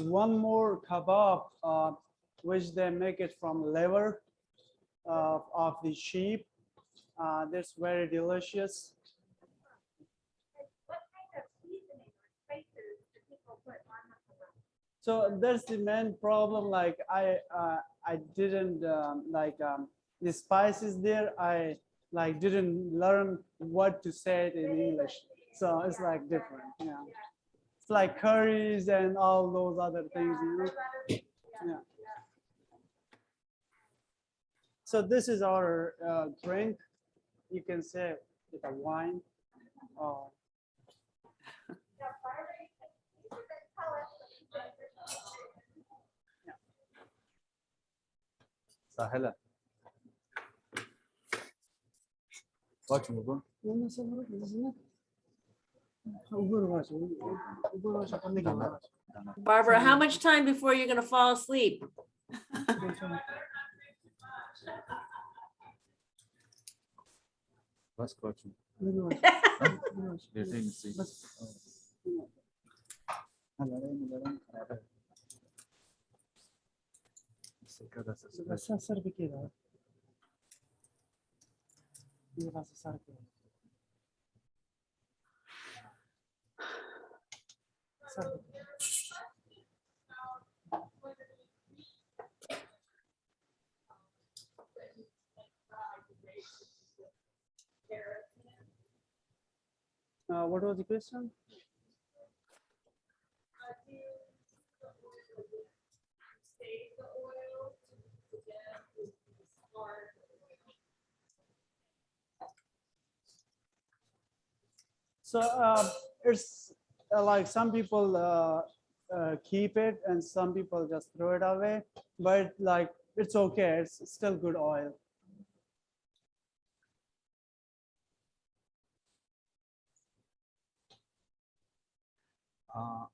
one more kebab which they make it from liver of the sheep. That's very delicious. And what kind of seasoning or spices do people put on the kebab? So that's the main problem. Like I didn't the spices there. I like didn't learn what to say it in English. So it's like different. Yeah. It's like curries and all those other things, you know. Yeah. So this is our drink. You can say it's a wine. Oh. سهلة. Watch Movable. Barbara, how much time before you're gonna fall asleep? بس coach. What was the question? So it's like some people keep it and some people just throw it away, but like it's okay, it's still good oil.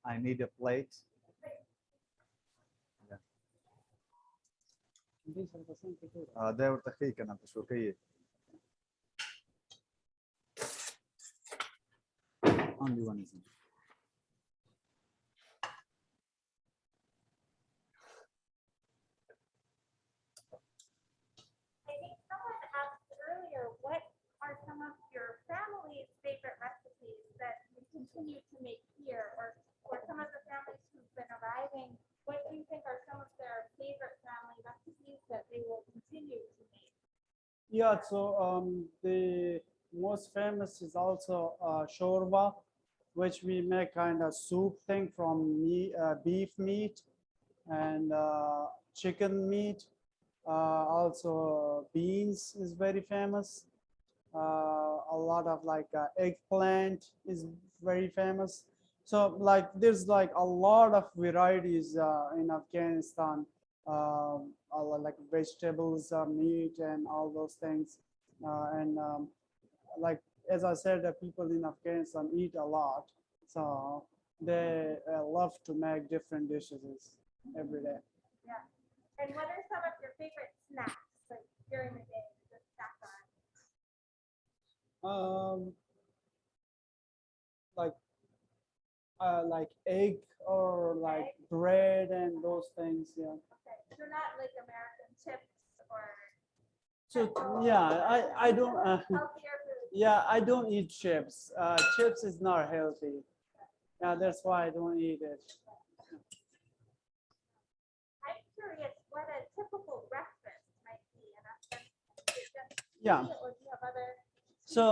I need a plate. داور تخيك أنا بشوكية. Only one is. I think someone asked earlier, what are some of your family's favorite recipes that you continue to make here, or some of the families who've been arriving, what do you think are some of their favorite family recipes that they will continue to make? Yeah, so the most famous is also shorba, which we make kind of soup thing from beef meat and chicken meat. Also beans is very famous. A lot of like eggplant is very famous. So like there's like a lot of varieties in Afghanistan, like vegetables, meat, and all those things. And like as I said, the people in Afghanistan eat a lot, so they love to make different dishes every day. Yeah. And what are some of your favorite snacks, like during the day, to snack on? Like egg or like bread and those things. Yeah. Okay, so not like American chips or So yeah, I don't. healthier food. Yeah, I don't eat chips. Chips is not healthy. Yeah, that's why I don't eat it. I'm curious what a typical breakfast might be in Afghanistan. Is it just Yeah. tea, or do you have other? So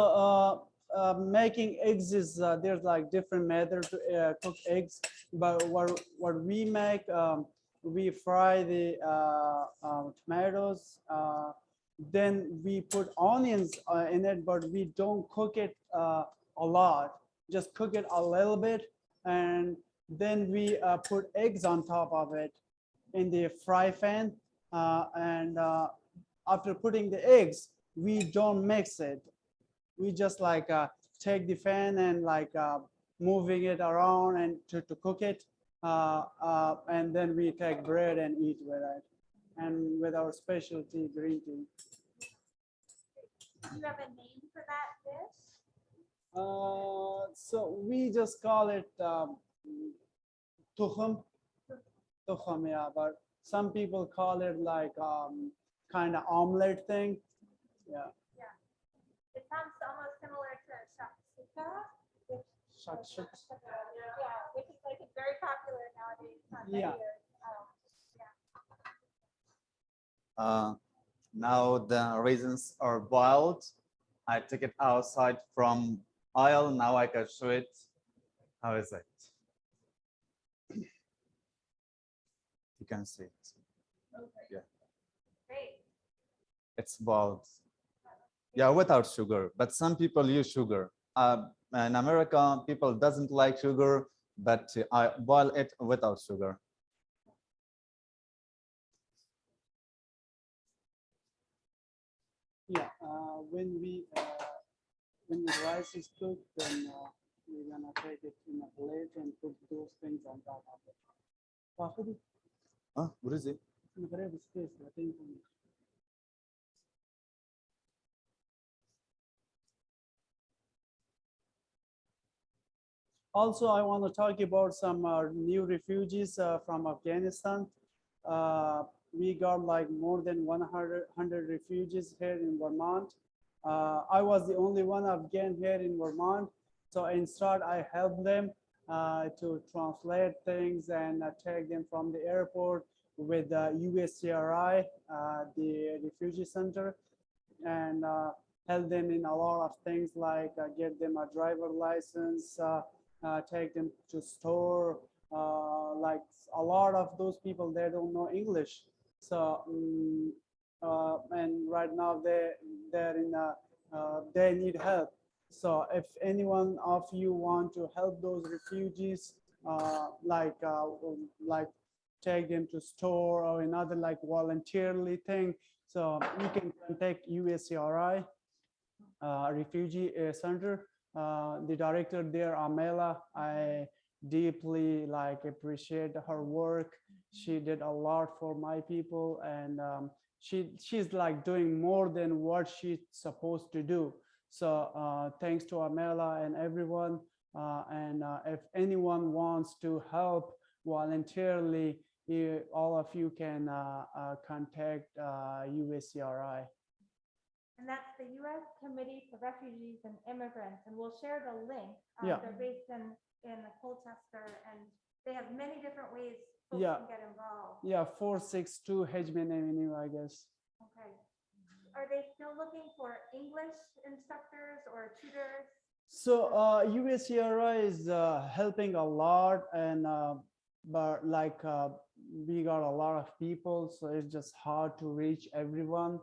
making eggs is there's like different method to cook eggs, but what we make, we fry the tomatoes, then we put onions in it, but we don't cook it a lot, just cook it a little bit, and then we put eggs on top of it in the fry pan, and after putting the eggs, we don't mix it. We just like take the fan and like moving it around and to cook it, and then we take bread and eat with it, and with our specialty green tea. Do you have a name for that dish? So we just call it tukham, yeah, but some people call it like kind of omelet thing. Yeah. It sounds almost similar to shakshuka, which Shakshuka. yeah, which is like very popular nowadays on Yeah. menus. Now the raisins are boiled. I took it outside from oil. Now I can show it. How is it? You can see it. Yeah. Great. It's boiled. Yeah, without sugar, but some people use sugar. In America, people doesn't like sugar, but I boil it without sugar. Yeah, when the rice is cooked, then we're gonna take it in a plate and put those things on top of it. What is it? Also, I want to talk about some new refugees from Afghanistan. We got like more than 100 refugees here in Vermont. I was the only one Afghan here in Vermont. So instead, I helped them to translate things and take them from the airport with USCRI, the refugee center, and help them in a lot of things like get them a driver license, take them to store. Like a lot of those people, they don't know English. So, and right now they need help. So if anyone of you want to help those refugees, like take them to store or another like voluntarily thing, so you can contact USCRI Refugee Center. The director there, Amela, I deeply like appreciate her work. She did a lot for my people, and she's like doing more than what she's supposed to do. So thanks to Amela and everyone. And if anyone wants to help voluntarily, all of you can contact USCRI. And that's the U.S. Committee for Refugees and Immigrants, and we'll share the link. Yeah. They're based in Colchester, and they have many different ways folks Yeah. can get involved. Yeah, 462 Hedgeman Avenue, I guess. Okay. Are they still looking for English instructors or tutors? So USCRI is helping a lot, and but like we got a lot of people, so it's just hard to reach everyone.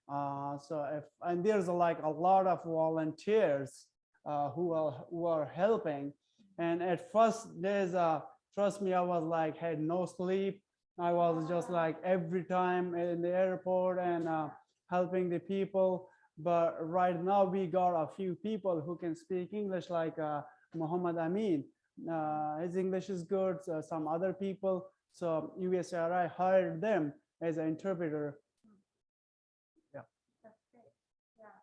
So and there's like a lot of volunteers who are helping. And at first there's trust me, I was like had no sleep. I was just like every time in the airport and helping the people. but right now we got a few people who can speak English, like Muhammad Amin. His English is good. So some other people, so USCRI hired them as an interpreter. That's great. Yeah.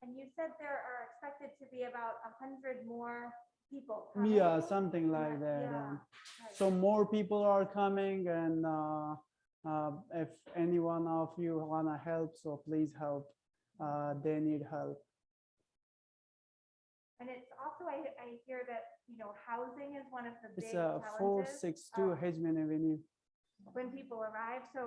And you said there are expected to be about 100 more people coming? Yeah, something like that. Yeah. Yeah. Right. So more people are coming, and if any one of you wanna help, so please help. They need help. And it's also, I hear that, housing is one of the big It's challenges. 462 Hedgeman Avenue. When people arrive. So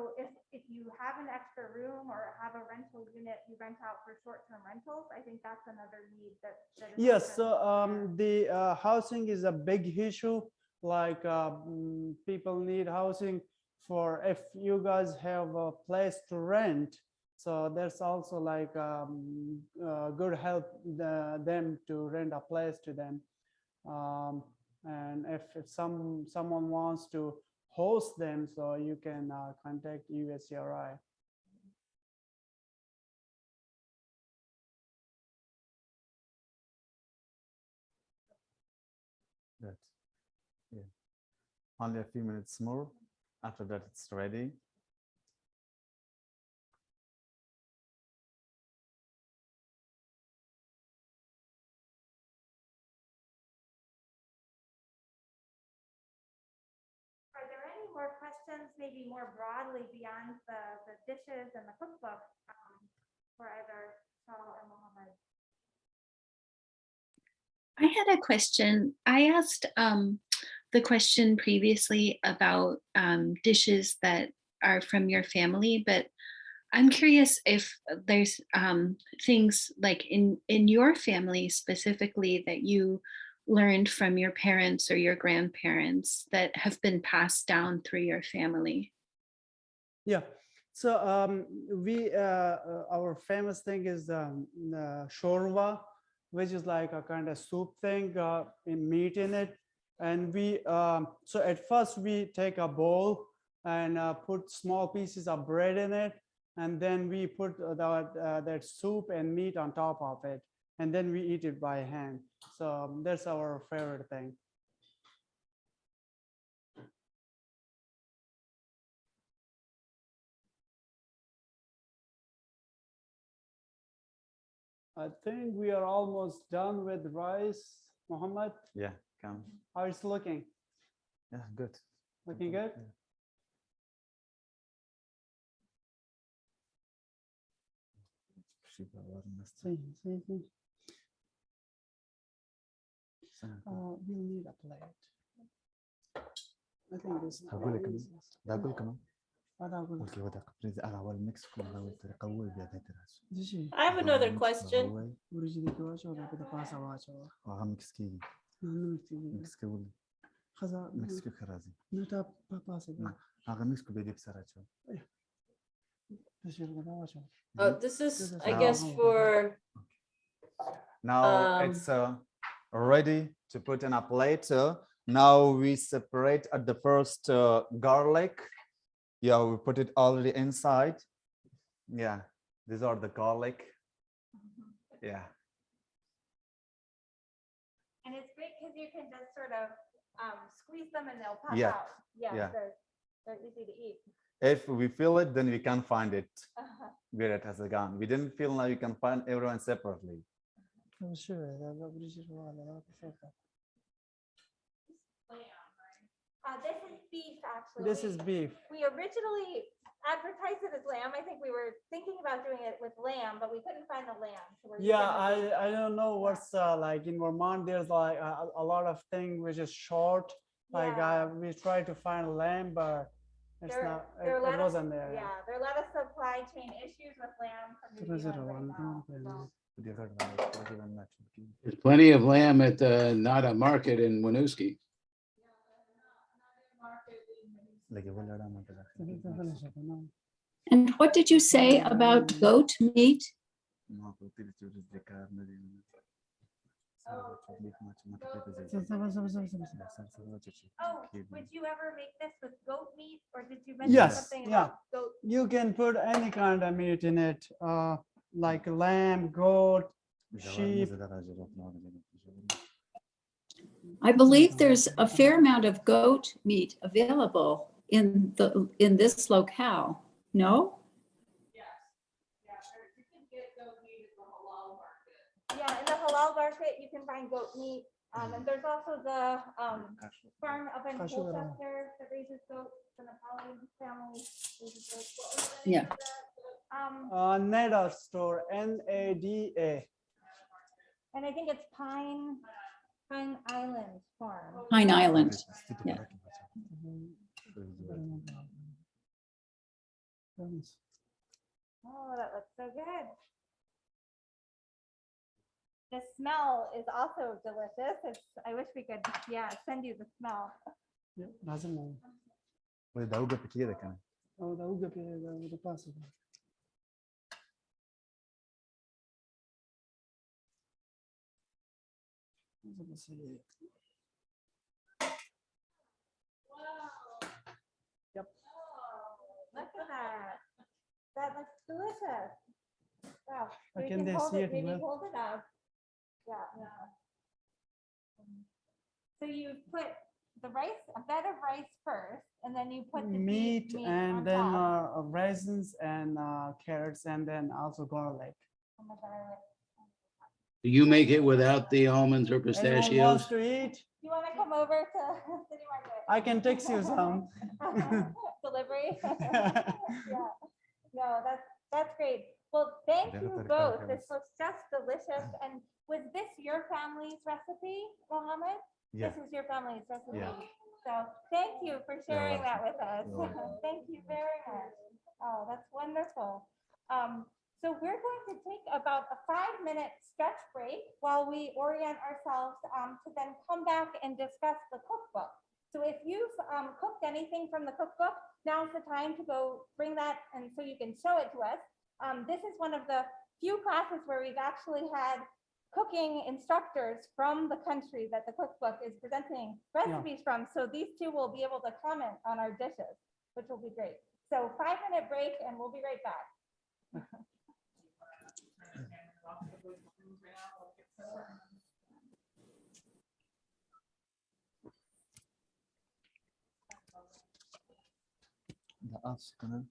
if you have an extra room or have a rental unit, you rent out for short-term rentals. I think that's another need that is Yes, often so the housing is a big issue. Like people need housing for if you guys have a place to rent. So there's also like good help them to rent a place to them. And if someone wants to host them, so you can contact USCRI. Good. Yeah. Only a few minutes more. After that, it's ready. Are there any more questions, maybe more broadly beyond the dishes and the cookbook for either Shah or Mohammed? I had a question. I asked the question previously about dishes that are from your family, but I'm curious if there's things like in your family specifically that you learned from your parents or your grandparents that have been passed down through your family. Yeah. So our famous thing is shorva, which is like a kind of soup thing in meat in it. And we so at first we take a bowl and put small pieces of bread in it, and then we put that soup and meat on top of it, and then we eat it by hand. So that's our favorite thing. I think we are almost done with rice, Mohammed. Yeah, come. How it's looking? Yeah, good. Looking good? Yeah. See. We'll need a plate. I think this. باكل كمان أنا أقول. اوكي ودا بريز انا اول ميكس كنا قوي بيا تراس I have another question. ورجلي كواجه ولا كده قاسة واجه. ميكس كي ميكس كي خذا ميكس كي خرازي نتا باسة. هذا ميكس كي بيدي بسرعة. This is, I guess, for Now it's ready to put in a plate. Now we separate at the first garlic. Yeah, we put it already inside. Yeah, these are the garlic. Yeah. And it's great because you can just sort of squeeze them and they'll pop Yeah. out. Yeah, Yeah. they're easy to eat. If we feel it, then we can find it where it has gone. We didn't feel now you can find everyone separately. This is beef, actually. This is beef. We originally advertised it as lamb. I think we were thinking about doing it with lamb, but we couldn't find the lamb. So we're Yeah, using the beef. I don't know what's like in Vermont. There's like a lot of thing which is short. Like Yeah. we try to find lamb, but it's There- not. there are a lot It of- wasn't there. Yeah, there are a lot of supply chain issues with lamb from New Zealand right now. So. There's plenty of lamb at the Nada Market in Winooski. And what did you say about goat meat? Oh, would you ever make this with goat meat, or did you mention Yes, something yeah. about goat? You can put any kind of meat in it. like lamb, goat, sheep. I believe there's a fair amount of goat meat available in this locale. No? Yes. Yeah, you can get goat meat at the halal market. Yeah, in the halal market, you can find goat meat. And there's also the farm up in Colchester that raises goats, the Nepali family raises goats. What was the name Yeah. of that? NADA store, NADA. And I think it's Pine Island Farm. Pine Island. Yeah. Oh, that looks so good. The smell is also delicious. I wish we could, send you the smell. لازم ويدوقها في كده كمان. أو ده وجه في the possible. Wow. Yep. Look at that. That looks delicious. Wow. We Can they hold see it, it maybe well? hold it up. Yeah. So you put the rice, a bed of rice first, and then you put the Meat on and then top. raisins and carrots and then also garlic. Oh my God. Do you make it without the almonds or Anyone wants pistachios? to eat? You want to come over to City Market? I can text you some. Delivery? Yeah. No, that's great. Well, thank you both. This looks just delicious. And was this your family's recipe, Mohammed? Yeah. This is your family's recipe. Yeah. So thank you for sharing that with us. You're welcome. Thank you very much. Oh, that's wonderful. So we're going to take about a 5-minute stretch break while we orient ourselves to then come back and discuss the cookbook. So if you've cooked anything from the cookbook, now's the time to go bring that and so you can show it to us. This is one of the few classes where we've actually had cooking instructors from the country that the cookbook is presenting recipes from. So these two will be able to comment on our dishes, which will be great. So 5-minute break and we'll be right back. That's gonna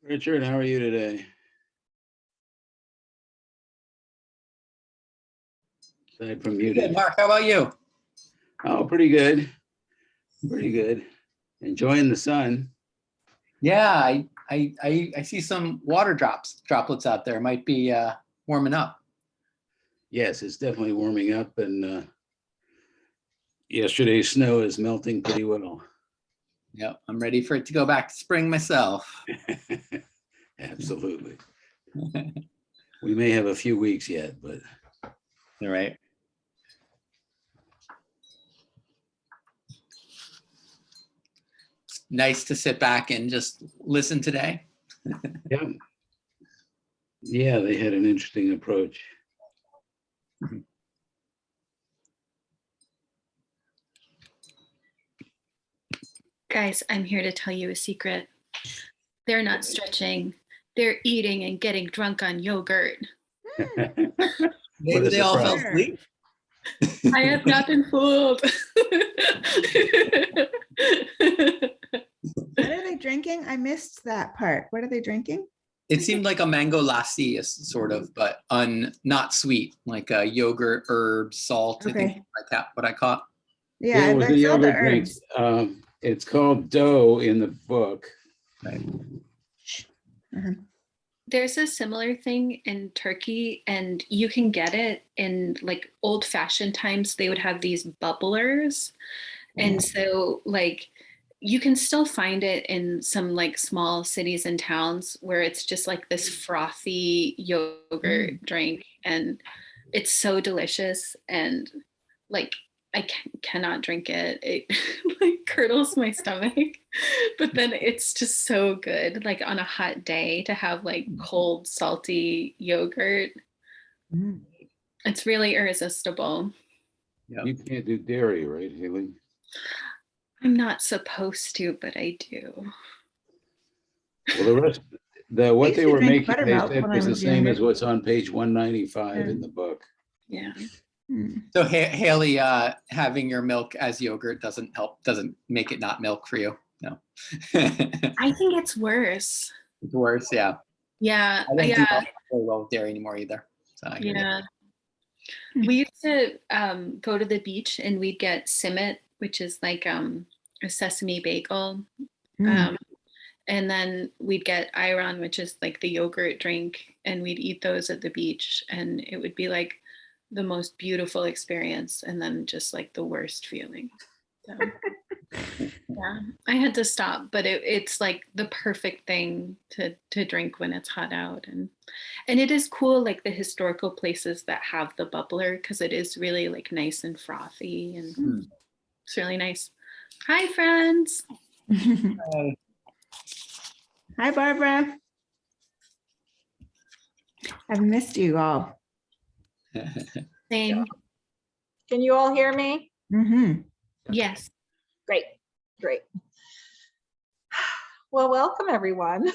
Richard, how are you today? Aside from Good, muted. Mark, how about you? Oh, pretty good. Pretty good. Enjoying the sun. Yeah, I see some water droplets out there. Might be warming up. Yes, it's definitely warming up, and yesterday's snow is melting pretty well. Yep, I'm ready for it to go back to spring myself. Absolutely. We may have a few weeks yet, but. All right. It's nice to sit back and just listen today. Yeah. Yeah, they had an interesting approach. Guys, I'm here to tell you a secret. They're not stretching. They're eating and getting drunk on yogurt. Maybe they all fell asleep. I have not been fooled. What are they drinking? I missed that part. What are they drinking? It seemed like a mango lassi, sort of, but not sweet, like a yogurt, herbs, salt. I think what I caught. Yeah, it was I a saw the yogurt drink. herbs. It's called dough in the book. Right. There's a similar thing in Turkey, and you can get it in like old fashioned times. They would have these bubblers. And so like you can still find it in some like small cities and towns where it's just like this frothy yogurt drink, and it's so delicious, and like I cannot drink it. It like curdles my stomach, but then it's just so good. Like on a hot day to have like cold, salty yogurt. It's really irresistible. Yep. You can't do dairy, right, Haley? I'm not supposed to, but I do. Well, the rest, what they were making, they said was the same as younger. what's on page 195 in the book. Yeah. So Haley, having your milk as yogurt doesn't make it not milk for you. No. I think it's worse. It's worse, yeah. Yeah. I don't do very well with dairy anymore either. So yeah. We used to go to the beach and we'd get simmet, which is like a sesame bagel. And then we'd get ayran, which is like the yogurt drink, and we'd eat those at the beach, and it would be like the most beautiful experience and then just like the worst feeling. So, yeah, I had to stop, but it's like the perfect thing to drink when it's hot out. And it is cool, like the historical places that have the bubbler, because it is really like nice and frothy, and it's really nice. Hi, friends. Hi. Hi, Barbara. I've missed you all. Same. Can you all hear me? Yes. Great. Well, welcome everyone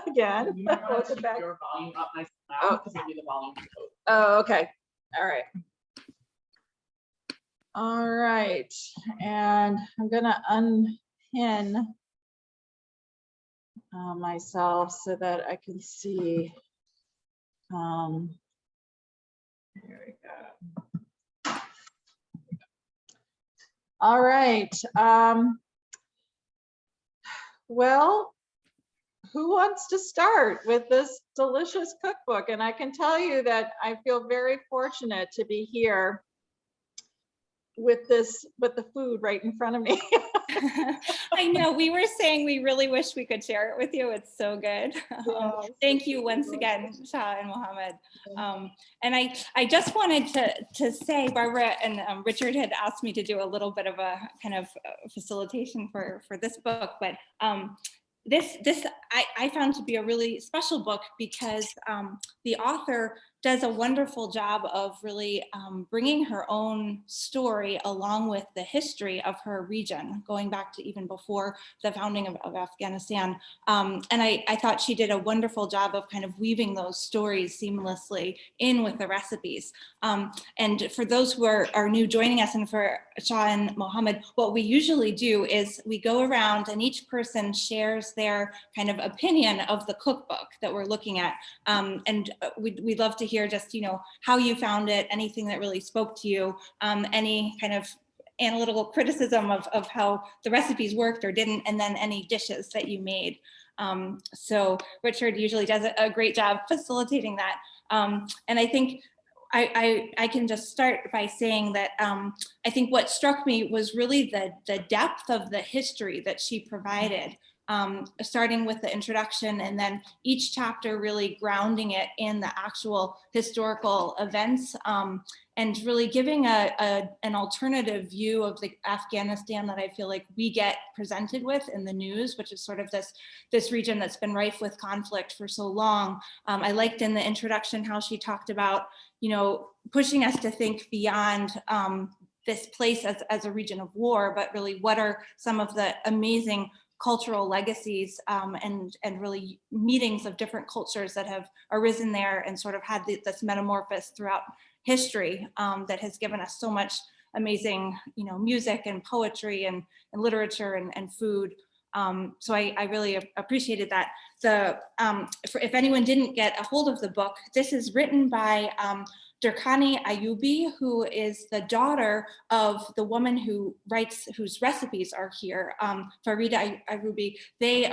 again. Welcome back. Your volume up nice and loud because maybe the volume. Oh, okay. All right. All right. And I'm gonna unpin myself so that I can see. Here we go. All right. Well, who wants to start with this delicious cookbook? And I can tell you that I feel very fortunate to be here with the food right in front of me. I know, we were saying we really wish we could share it with you. It's so good. Thank you once again, Shah and Mohammed. And I just wanted to say, Barbara and Richard had asked me to do a little bit of a kind of facilitation for this book, but this I found to be a really special book because the author does a wonderful job of really bringing her own story along with the history of her region, going back to even before the founding of Afghanistan. And I thought she did a wonderful job of kind of weaving those stories seamlessly in with the recipes. And for those who are new joining us, and for Shah and Mohammed, what we usually do is we go around and each person shares their kind of opinion of the cookbook that we're looking at. And we'd love to hear just, how you found it, anything that really spoke to you, any kind of analytical criticism of how the recipes worked or didn't, and then any dishes that you made. So Richard usually does a great job facilitating that. And I think I can just start by saying that I think what struck me was really the depth of the history that she provided. Starting with the introduction and then each chapter really grounding it in the actual historical events, and really giving an alternative view of the Afghanistan that I feel like we get presented with in the news, which is sort of this region that's been rife with conflict for so long. I liked in the introduction how she talked about, pushing us to think beyond this place as a region of war, but really what are some of the amazing cultural legacies and really meetings of different cultures that have arisen there and sort of had this metamorphosis throughout history that has given us so much amazing, music and poetry and literature and food. So I really appreciated that. If anyone didn't get a hold of the book, this is written by Durkhanai Ayubi, who is the daughter of the woman whose recipes are here, Farida Ayubi. They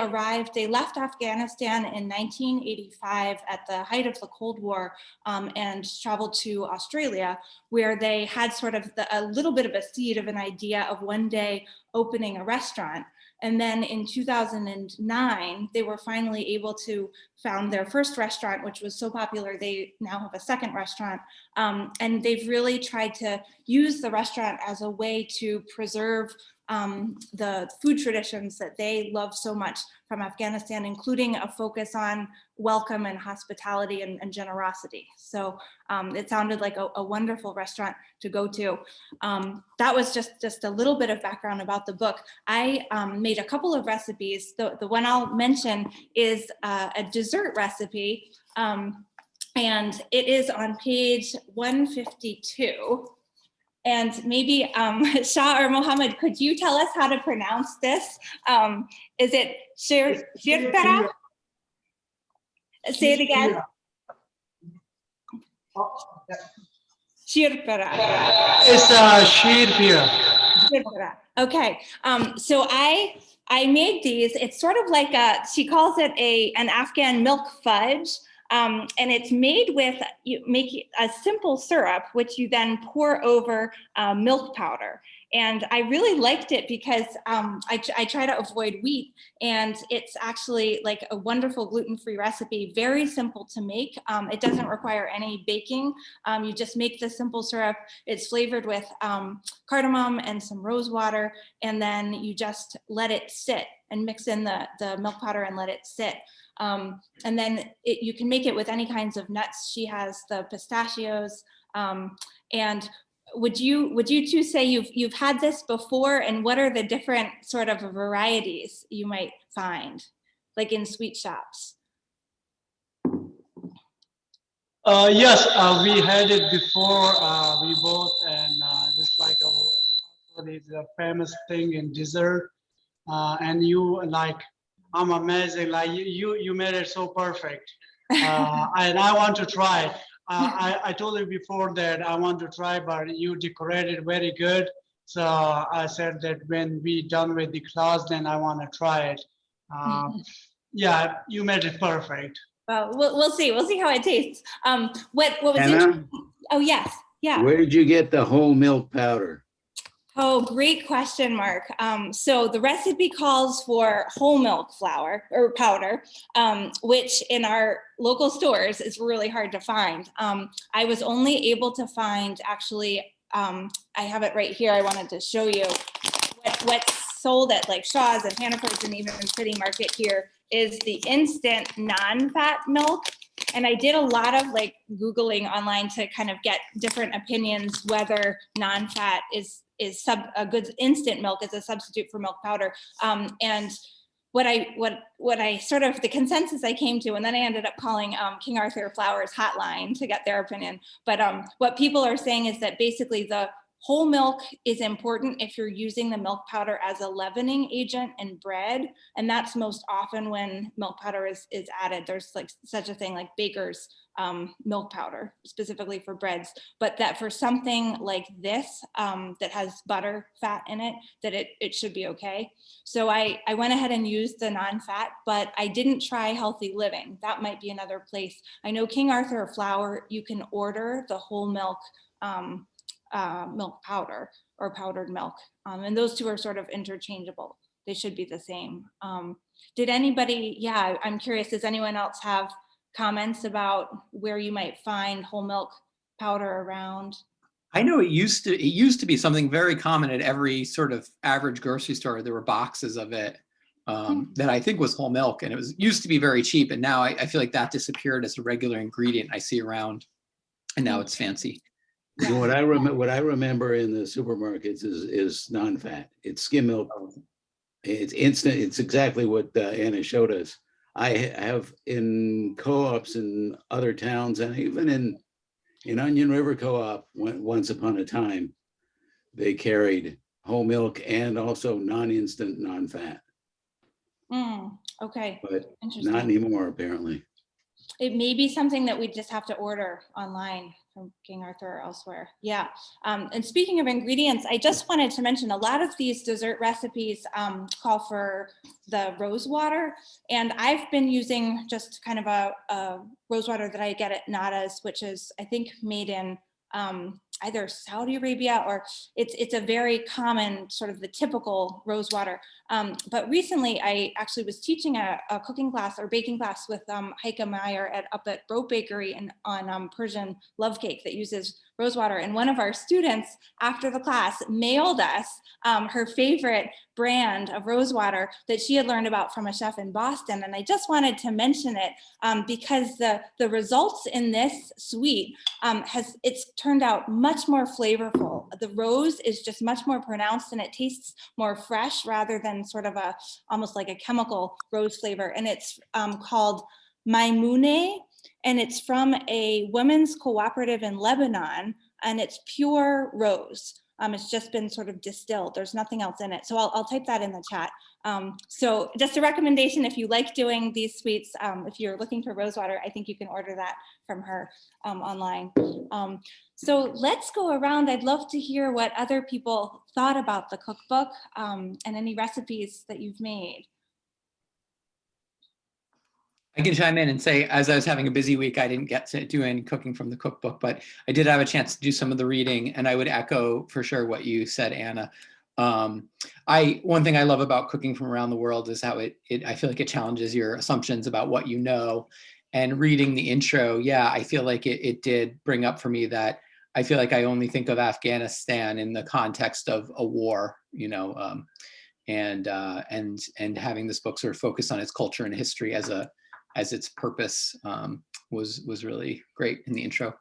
left Afghanistan in 1985 at the height of the Cold War and traveled to Australia, where they had sort of a little bit of a seed of an idea of one day opening a restaurant. And then in 2009, they were finally able to found their first restaurant, which was so popular, they now have a second restaurant. And they've really tried to use the restaurant as a way to preserve the food traditions that they love so much from Afghanistan, including a focus on welcome and hospitality and generosity. So it sounded like a wonderful restaurant to go to. That was just a little bit of background about the book. I made a couple of recipes. The one I'll mention is a dessert recipe, and it is on page 152. And maybe Shah or Mohammed, could you tell us how to pronounce this? Is it shirpara? Say it again. Shirpara. It's shirpara. Okay. So I made these. It's sort of like she calls it an Afghan milk fudge. And it's made with, you make a simple syrup, which you then pour over milk powder. And I really liked it because I try to avoid wheat, and it's actually like a wonderful gluten-free recipe, very simple to make. It doesn't require any baking. You just make the simple syrup. It's flavored with cardamom and some rose water, and then you just let it sit and mix in the milk powder and let it sit. And then you can make it with any kinds of nuts. She has the pistachios. And would you two say you've had this before, and what are the different sort of varieties you might find, like in sweet shops? Yes, we had it before. We both, and just like it's a famous thing in dessert. And you I'm amazing. Like you made it so perfect. And I want to try. I told you before that I want to try, but you decorated very good. So I said that when we done with the class, then I want to try it. Yeah, you made it perfect. Well, we'll see. We'll see how it tastes. What was Anna? interesting? Oh yes, yeah. Where did you get the whole milk powder? Oh, great question, Mark. So the recipe calls for whole milk flour or powder, which in our local stores is really hard to find. I was only able to find, actually, I have it right here. I wanted to show you what's sold at like Shaw's and Hannaford's and even City Market here is the instant non-fat milk. And I did a lot of like Googling online to kind of get different opinions whether non-fat is a good instant milk as a substitute for milk powder. And what I sort of, the consensus I came to, and then I ended up calling King Arthur Flour's hotline to get their opinion. But what people are saying is that basically the whole milk is important if you're using the milk powder as a leavening agent in bread. And that's most often when milk powder is added. There's like such a thing like baker's milk powder specifically for breads, but that for something like this that has butter fat in it, that it should be okay. So I went ahead and used the non-fat, but I didn't try Healthy Living. That might be another place. I know King Arthur Flour, you can order the whole milk milk powder or powdered milk. And those two are sort of interchangeable. They should be the same. Did anybody, yeah, I'm curious, does anyone else have comments about where you might find whole milk powder around? I know it used to be something very common at every sort of average grocery store. There were boxes of it that I think was whole milk, and it used to be very cheap. And now I feel like that disappeared as a regular ingredient I see around, and now it's fancy. You know, what I remember in the supermarkets is non-fat. It's skim milk. It's instant. It's exactly what Anna showed us. I have in co-ops in other towns, and even in Onion River Co-op, once upon a time, they carried whole milk and also non-instant, non-fat. Okay. But not anymore, apparently. It may be something that we just have to order online from King Arthur or elsewhere. Yeah. And speaking of ingredients, I just wanted to mention a lot of these dessert recipes call for the rose water. And I've been using just kind of a rose water that I get at Nada's, which is, I think, made in either Saudi Arabia, or it's a very common sort of the typical rose water. But recently I actually was teaching a cooking class or baking class with Heike Meyer up at Broke Bakery on Persian love cake that uses rose water. And one of our students after the class mailed us her favorite brand of rose water that she had learned about from a chef in Boston. And I just wanted to mention it because the results in this sweet it's turned out much more flavorful. The rose is just much more pronounced and it tastes more fresh rather than sort of almost like a chemical rose flavor. And it's called Maimoune, and it's from a women's cooperative in Lebanon, and it's pure rose. It's just been sort of distilled. There's nothing else in it. So I'll type that in the chat. So just a recommendation, if you like doing these sweets, if you're looking for rose water, I think you can order that from her online. So let's go around. I'd love to hear what other people thought about the cookbook and any recipes that you've made. I can chime in and say, as I was having a busy week, I didn't get to do any cooking from the cookbook, but I did have a chance to do some of the reading, and I would echo for sure what you said, Anna. One thing I love about cooking from around the world is how I feel like it challenges your assumptions about what you know. And reading the intro, yeah, I feel like it did bring up for me that I feel like I only think of Afghanistan in the context of a war, you know, and having this book sort of focus on its culture and history as its purpose was really great in the intro.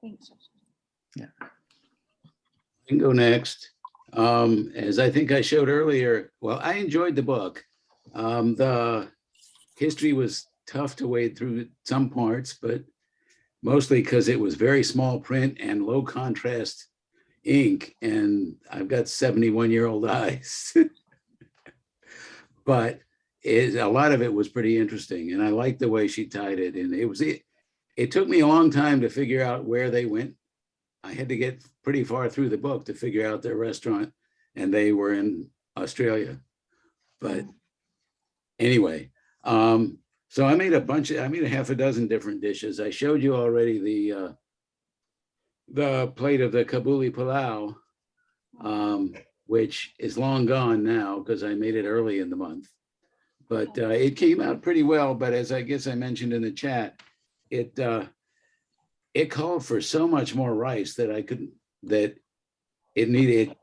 Thanks. Yeah. I can go next. As I think I showed earlier, well, I enjoyed the book. The history was tough to wade through some parts, but mostly because it was very small print and low contrast ink, and I've got 71-year-old eyes. But a lot of it was pretty interesting, and I liked the way she tied it. And it took me a long time to figure out where they went. I had to get pretty far through the book to figure out their restaurant, and they were in Australia. But anyway, so I made a half a dozen different dishes. I showed you already the plate of the Kabuli pilau, which is long gone now because I made it early in the month. But it came out pretty well. But as I guess I mentioned in the chat, it called for so much more rice that it needed.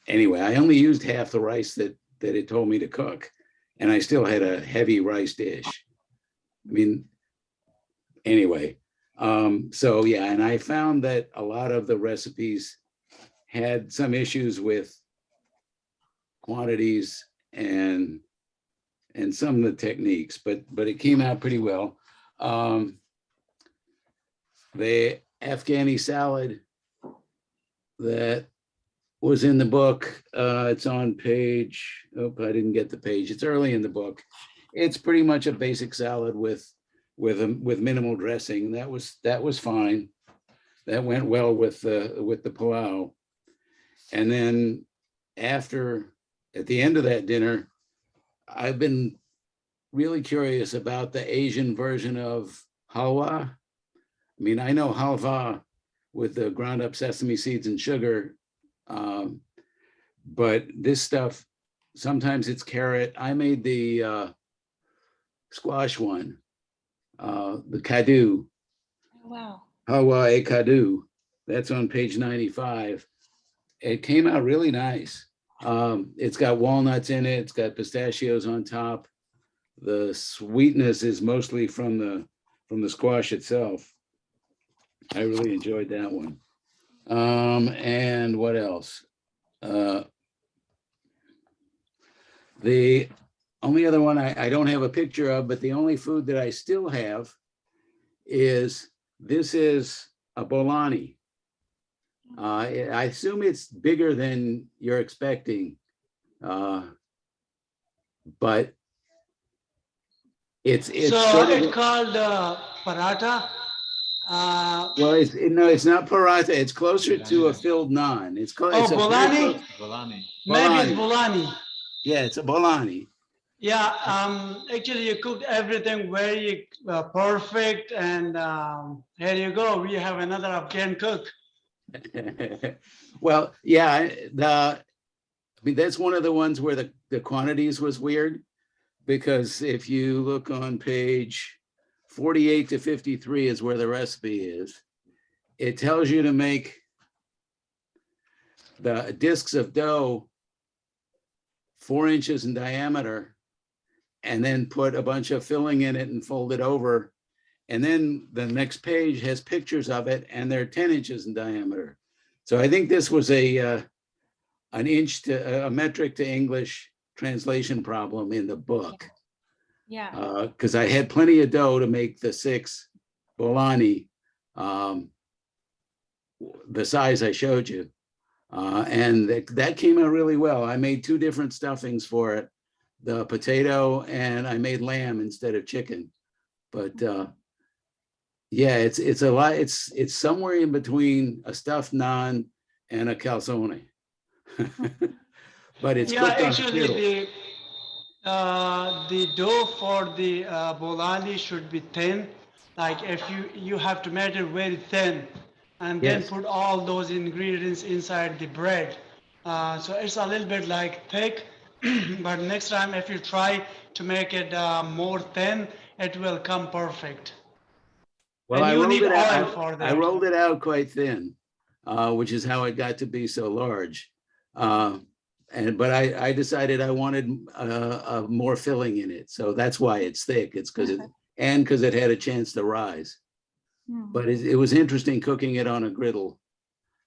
Anyway, I only used half the rice that it told me to cook, and I still had a heavy rice dish. I mean, anyway, so yeah, and I found that a lot of the recipes had some issues with quantities and some of the techniques, but it came out pretty well. The Afghani salad that was in the book, it's on page, oh, I didn't get the page. It's early in the book. It's pretty much a basic salad with minimal dressing. That was fine. That went well with the palau. And then at the end of that dinner, I've been really curious about the Asian version of halwa. I mean, I know halva with the ground up sesame seeds and sugar, but this stuff, sometimes it's carrot. I made the squash one, the kadu. Oh, wow. Halwa e kadu. That's on page 95. It came out really nice. It's got walnuts in it. It's got pistachios on top. The sweetness is mostly from the squash itself. I really enjoyed that one. And what else? The only other one I don't have a picture of, but the only food that I still have is, this is a bolani. I assume it's bigger than you're expecting, but it's so sort of, it's called paratha. well, it's not paratha. It's closer to a filled naan. It's called. Oh, It's a bolani. Bolani. Maybe it's bolani. bolani. Yeah, it's a bolani. Yeah. Actually, you cooked everything very perfect, and here you go. We have another Afghan cook. Well, yeah, I mean, that's one of the ones where the quantities was weird, because if you look on page 48 to 53 is where the recipe is. It tells you to make the discs of dough 4 inches in diameter, and then put a bunch of filling in it and fold it over. And then the next page has pictures of it, and they're 10 inches in diameter. So I think this was an metric to English translation problem in the book. Yeah. Because I had plenty of dough to make the 6 bolani, the size I showed you. And that came out really well. I made 2 different stuffings for it, the potato, and I made lamb instead of chicken. But yeah, it's a lot. It's somewhere in between a stuffed naan and a calzone. But it's cooked on actually griddle. the dough for the bolani should be thin. Like if you have to make it very thin, and then Yes. put all those ingredients inside the bread. So it's a little bit like thick, but next time if you try to make it more thin, it will come perfect. Well, And I you rolled need it oil out. for I that. rolled it out quite thin, which is how it got to be so large. But I decided I wanted more filling in it, so that's why it's thick. It's because it had a chance to rise. But it was interesting cooking it on a griddle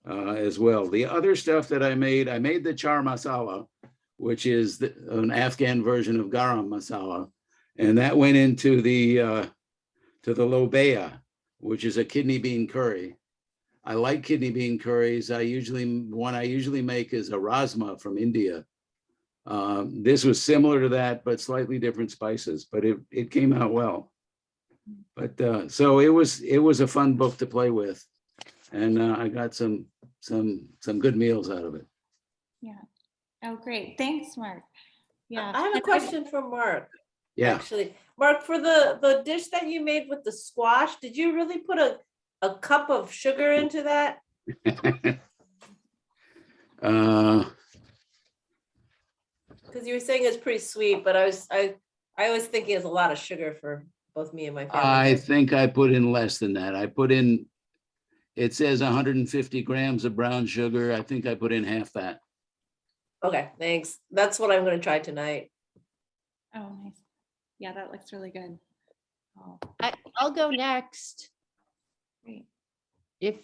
as well. The other stuff that I made the char masala, which is an Afghan version of garam masala, and that went into the lobeya, which is a kidney bean curry. I like kidney bean curries. One I usually make is a rajma from India. This was similar to that, but slightly different spices, but it came out well. But so it was a fun book to play with, and I got some good meals out of it. Yeah. Oh, great. Thanks, Mark. Yeah. I have a question for Mark. Yeah. Actually, Mark, for the dish that you made with the squash, did you really put a cup of sugar into that? Because you were saying it's pretty sweet, but I was thinking it's a lot of sugar for both me and my family. I think I put in less than that. I put in, it says 150 grams of brown sugar. I think I put in half that. Okay, thanks. That's what I'm going to try tonight. Oh, nice. Yeah, that looks really good. I'll go next. Great. If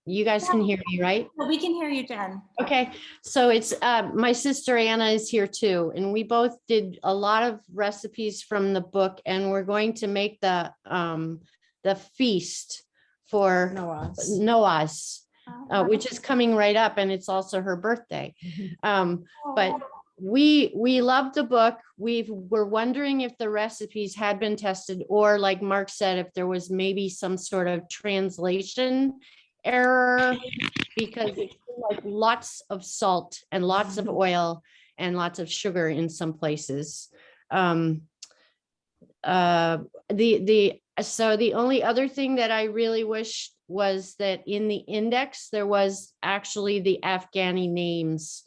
you guys can hear me, right? Well, we can hear you, Jen. Okay, so it's my sister Anna is here too, and we both did a lot of recipes from the book, and we're going to make the feast for Noah's, which is coming right up, and it's also her birthday. But we love the book. We're wondering if the recipes had been tested, or like Mark said, if there was maybe some sort of translation error, because it's like lots of salt and lots of oil and lots of sugar in some places. So the only other thing that I really wish was that in the index there was actually the Afghani names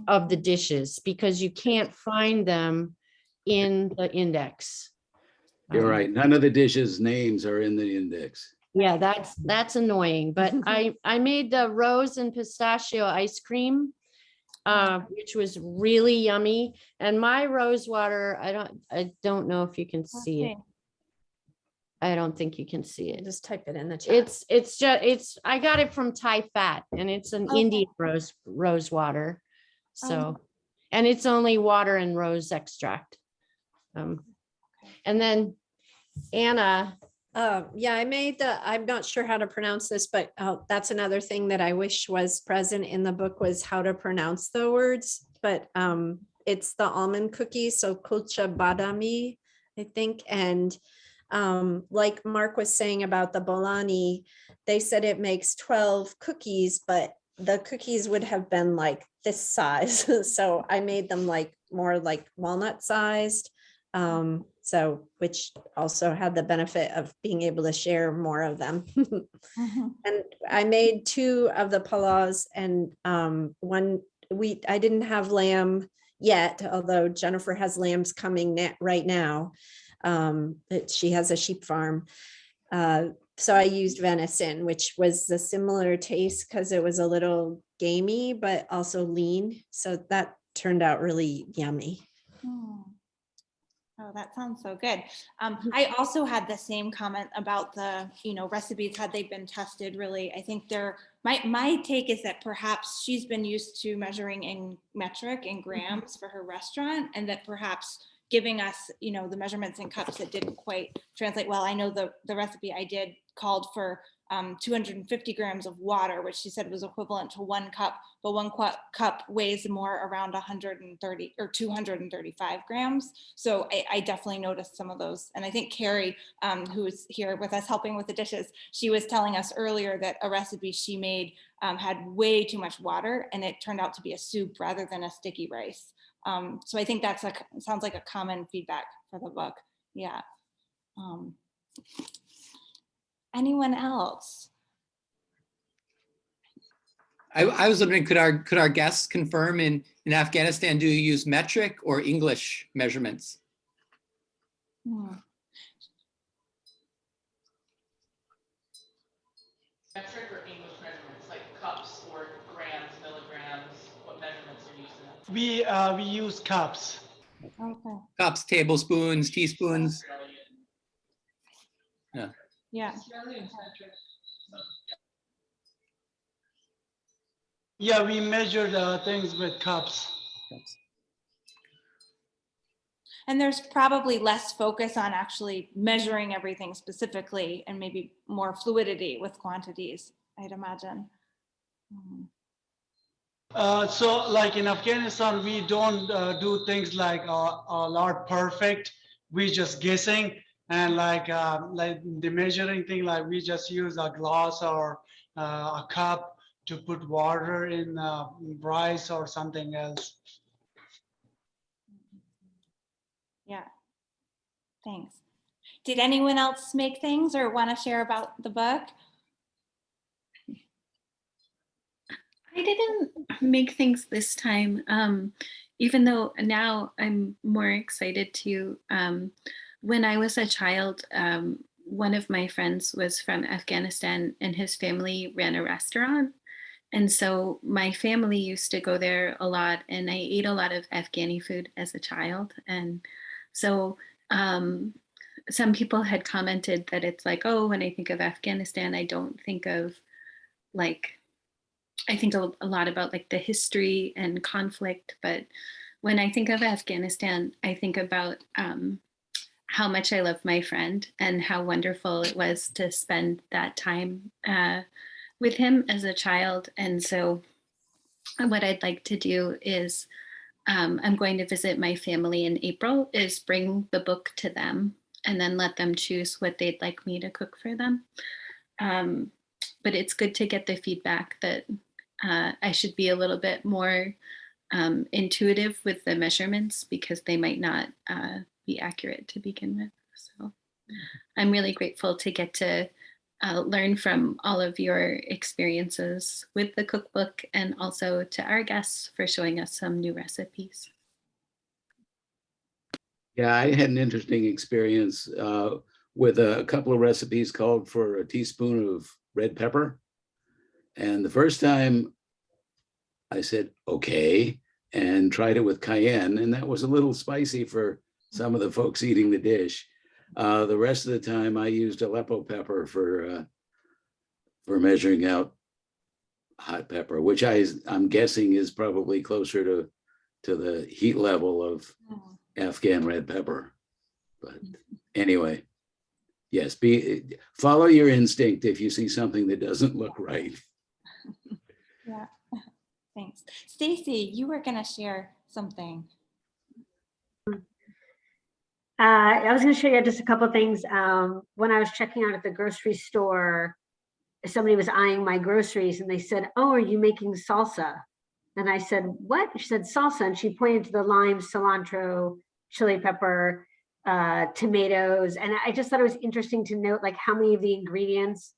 of the dishes, because you can't find them in the index. You're right. None of the dishes' names are in the index. Yeah, that's annoying, but I made the rose and pistachio ice cream, which was really yummy. And my rose water, I don't know if you can see it. I don't think you can see it. Just type it in the chat. I got it from Thai Fat, and it's an Indian rose water. So, and it's only water and rose extract. And then Anna. Yeah, I made I'm not sure how to pronounce this, but that's another thing that I wish was present in the book, was how to pronounce the words. But it's the almond cookie, so kulcha badami, I think. And like Mark was saying about the bolani, they said it makes 12 cookies, but the cookies would have been like this size. So I made them like more like walnut sized. So which also had the benefit of being able to share more of them. And I made 2 of the palaws, and I didn't have lamb yet, although Jennifer has lambs coming right now. She has a sheep farm. So I used venison, which was a similar taste because it was a little gamey, but also lean. So that turned out really yummy. Oh, that sounds so good. I also had the same comment about the, recipes, had they been tested really. I think my take is that perhaps she's been used to measuring in metric and grams for her restaurant, and that perhaps giving us, the measurements in cups that didn't quite translate well. I know the recipe I did called for 250 grams of water, which she said was equivalent to 1 cup, but 1 cup weighs more, around 130 or 235 grams. So I definitely noticed some of those. And I think Carrie, who is here with us helping with the dishes, she was telling us earlier that a recipe she made had way too much water, and it turned out to be a soup rather than a sticky rice. So I think sounds like a common feedback for the book. Yeah. Anyone else? I was wondering, could our guests confirm in Afghanistan, do you use metric or English measurements? Metric or English measurements, like cups or grams, milligrams, what measurements are used in that? We use cups. Okay. Cups, tablespoons, teaspoons. Yeah. Yeah. Yeah, we measured things with cups. And there's probably less focus on actually measuring everything specifically, and maybe more fluidity with quantities, I'd imagine. So like in Afghanistan, we don't do things like a lot perfect. We just guessing, and like the measuring thing, like we just use a glass or a cup to put water in rice or something else. Yeah, thanks. Did anyone else make things or want to share about the book? I didn't make things this time, even though now I'm more excited to. When I was a child, one of my friends was from Afghanistan, and his family ran a restaurant. And so my family used to go there a lot, and I ate a lot of Afghani food as a child. And so some people had commented that it's like, oh, when I think of Afghanistan, I don't think of like, I think a lot about like the history and conflict, but when I think of Afghanistan, I think about how much I love my friend and how wonderful it was to spend that time with him as a child. And so what I'd like to do is I'm going to visit my family in April, is bring the book to them and then let them choose what they'd like me to cook for them. But it's good to get the feedback that I should be a little bit more intuitive with the measurements because they might not be accurate to begin with. So I'm really grateful to get to learn from all of your experiences with the cookbook and also to our guests for showing us some new recipes. Yeah, I had an interesting experience with a couple of recipes called for a teaspoon of red pepper. And the first time I said, okay, and tried it with cayenne, and that was a little spicy for some of the folks eating the dish. The rest of the time I used Aleppo pepper for measuring out hot pepper, which I'm guessing is probably closer to the heat level of Afghan red pepper. But anyway, yes, follow your instinct if you see something that doesn't look right. Yeah, thanks. Stacy, you were gonna share something. I was going to show you just a couple of things. When I was checking out at the grocery store, somebody was eyeing my groceries and they said, "Oh, are you making salsa?" And I said, "What?" She said, "Salsa." And she pointed to the lime, cilantro, chili pepper, tomatoes. And I just thought it was interesting to note like how many of the ingredients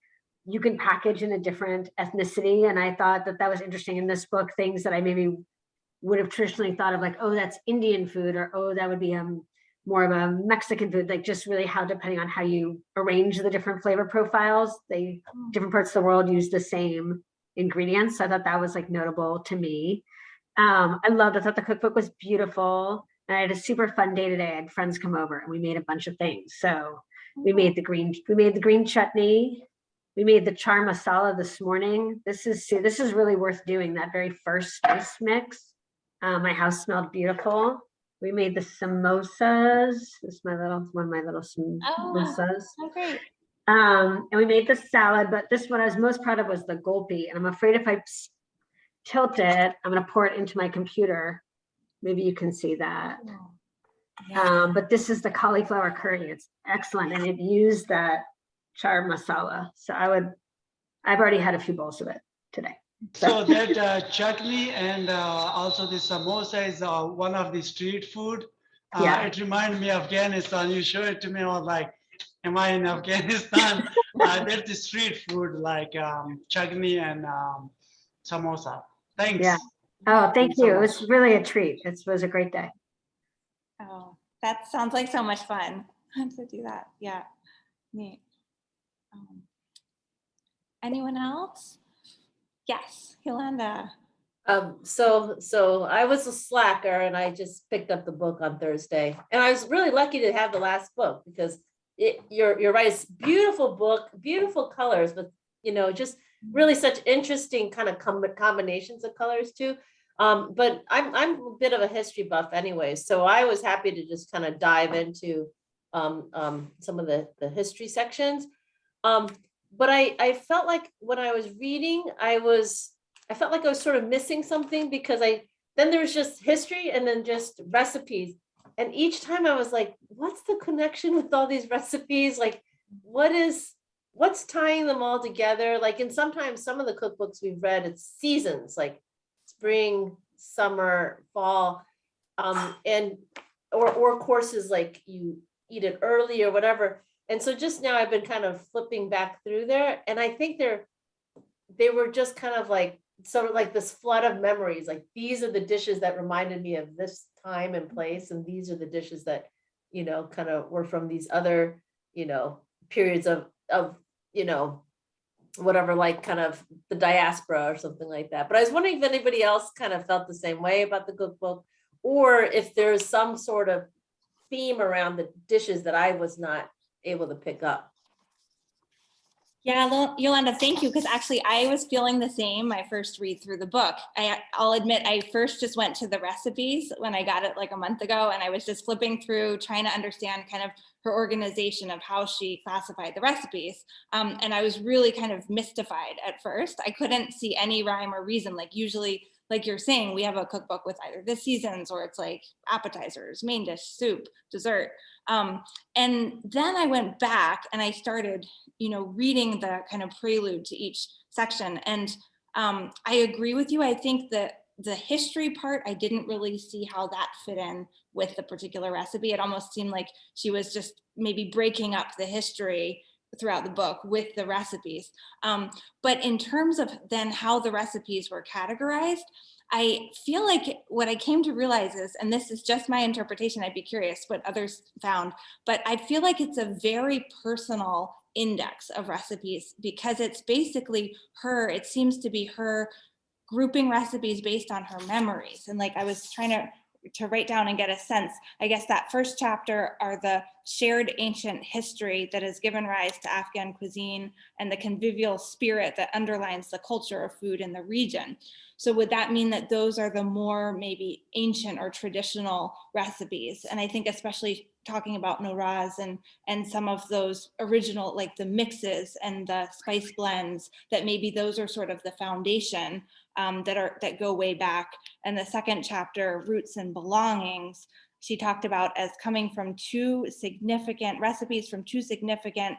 you can package in a different ethnicity. And I thought that was interesting in this book, things that I maybe would have traditionally thought of like, oh, that's Indian food, or oh, that would be more of a Mexican food, like just really how, depending on how you arrange the different flavor profiles, different parts of the world use the same ingredients. So I thought that was like notable to me. I thought the cookbook was beautiful. And I had a super fun day today. I had friends come over and we made a bunch of things. So we made the green chutney. We made the char masala this morning. This is really worth doing, that very first spice mix. My house smelled beautiful. We made the samosas. This is one of my little samosas. Oh, great. And we made the salad, but this one I was most proud of was the gulpi. And I'm afraid if I tilt it, I'm gonna pour it into my computer. Maybe you can see that. Yeah. But this is the cauliflower curry. It's excellent. And it used that char masala. So I've already had a few bowls of it today. So that chutney and also the samosa is one of the street food. Yeah. It reminded me of Afghanistan. You showed it to me. I was like, am I in Afghanistan? There's the street food like chutney and samosa. Thanks. Yeah. Oh, thank you. It was really a treat. It was a great day. Oh, that sounds like so much fun to do that. Yeah, neat. Anyone else? Yes, Yolanda. So I was a slacker and I just picked up the book on Thursday, and I was really lucky to have the last book because you're right. It's a beautiful book, beautiful colors, but just really such interesting kind of combinations of colors too. But I'm a bit of a history buff anyway, so I was happy to just kind of dive into some of the history sections. But I felt like when I was reading, I felt like I was sort of missing something because then there was just history and then just recipes. And each time I was like, what's the connection with all these recipes? Like, what's tying them all together? Like, and sometimes some of the cookbooks we've read, it's seasons, like spring, summer, fall, or courses like you eat it early or whatever. And so just now I've been kind of flipping back through there, and I think they were just kind of like sort of like this flood of memories. Like, these are the dishes that reminded me of this time and place, and these are the dishes that kind of were from these other periods of whatever, like kind of the diaspora or something like that. But I was wondering if anybody else kind of felt the same way about the cookbook, or if there's some sort of theme around the dishes that I was not able to pick up. Yeah, Yolanda, thank you. Because actually I was feeling the same my first read through the book. I'll admit, I first just went to the recipes when I got it like a month ago, and I was just flipping through, trying to understand kind of her organization of how she classified the recipes. And I was really kind of mystified at first. I couldn't see any rhyme or reason. Like usually, like you're saying, we have a cookbook with either the seasons or it's like appetizers, main dish, soup, dessert. And then I went back and I started, reading the kind of prelude to each section. And I agree with you. I think that the history part, I didn't really see how that fit in with the particular recipe. It almost seemed like she was just maybe breaking up the history throughout the book with the recipes. But in terms of then how the recipes were categorized, I feel like what I came to realize is, and this is just my interpretation, I'd be curious what others found, but I feel like it's a very personal index of recipes because it's basically her, it seems to be her grouping recipes based on her memories. And like I was trying to write down and get a sense, I guess that first chapter are the shared ancient history that has given rise to Afghan cuisine and the convivial spirit that underlines the culture of food in the region. So would that mean that those are the more maybe ancient or traditional recipes? And I think especially talking about Noraz and some of those original, like the mixes and the spice blends, that maybe those are sort of the foundation that go way back. And the second chapter, Roots and Belongings, she talked about as coming from two significant recipes from two significant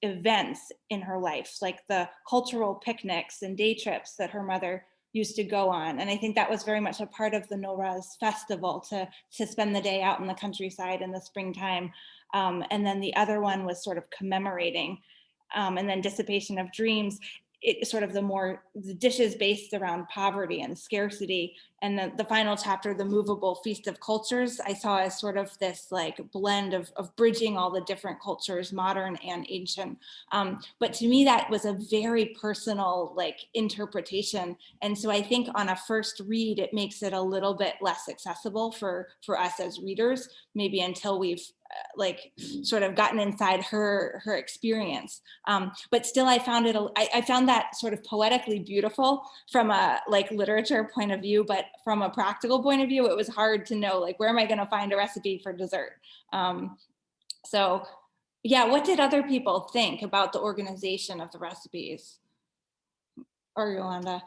events in her life, like the cultural picnics and day trips that her mother used to go on. And I think that was very much a part of the Noraz festival, to spend the day out in the countryside in the springtime. And then the other one was sort of commemorating, and then Dissipation of Dreams. It sort of the dishes based around poverty and scarcity. And the final chapter, the Movable Feast of Cultures, I saw as sort of this like blend of bridging all the different cultures, modern and ancient. But to me, that was a very personal like interpretation. And so I think on a first read, it makes it a little bit less accessible for us as readers, maybe until we've like sort of gotten inside her experience. But still I found that sort of poetically beautiful from a like literature point of view, but from a practical point of view, it was hard to know like, where am I going to find a recipe for dessert? So yeah, what did other people think about the organization of the recipes? Or Yolanda?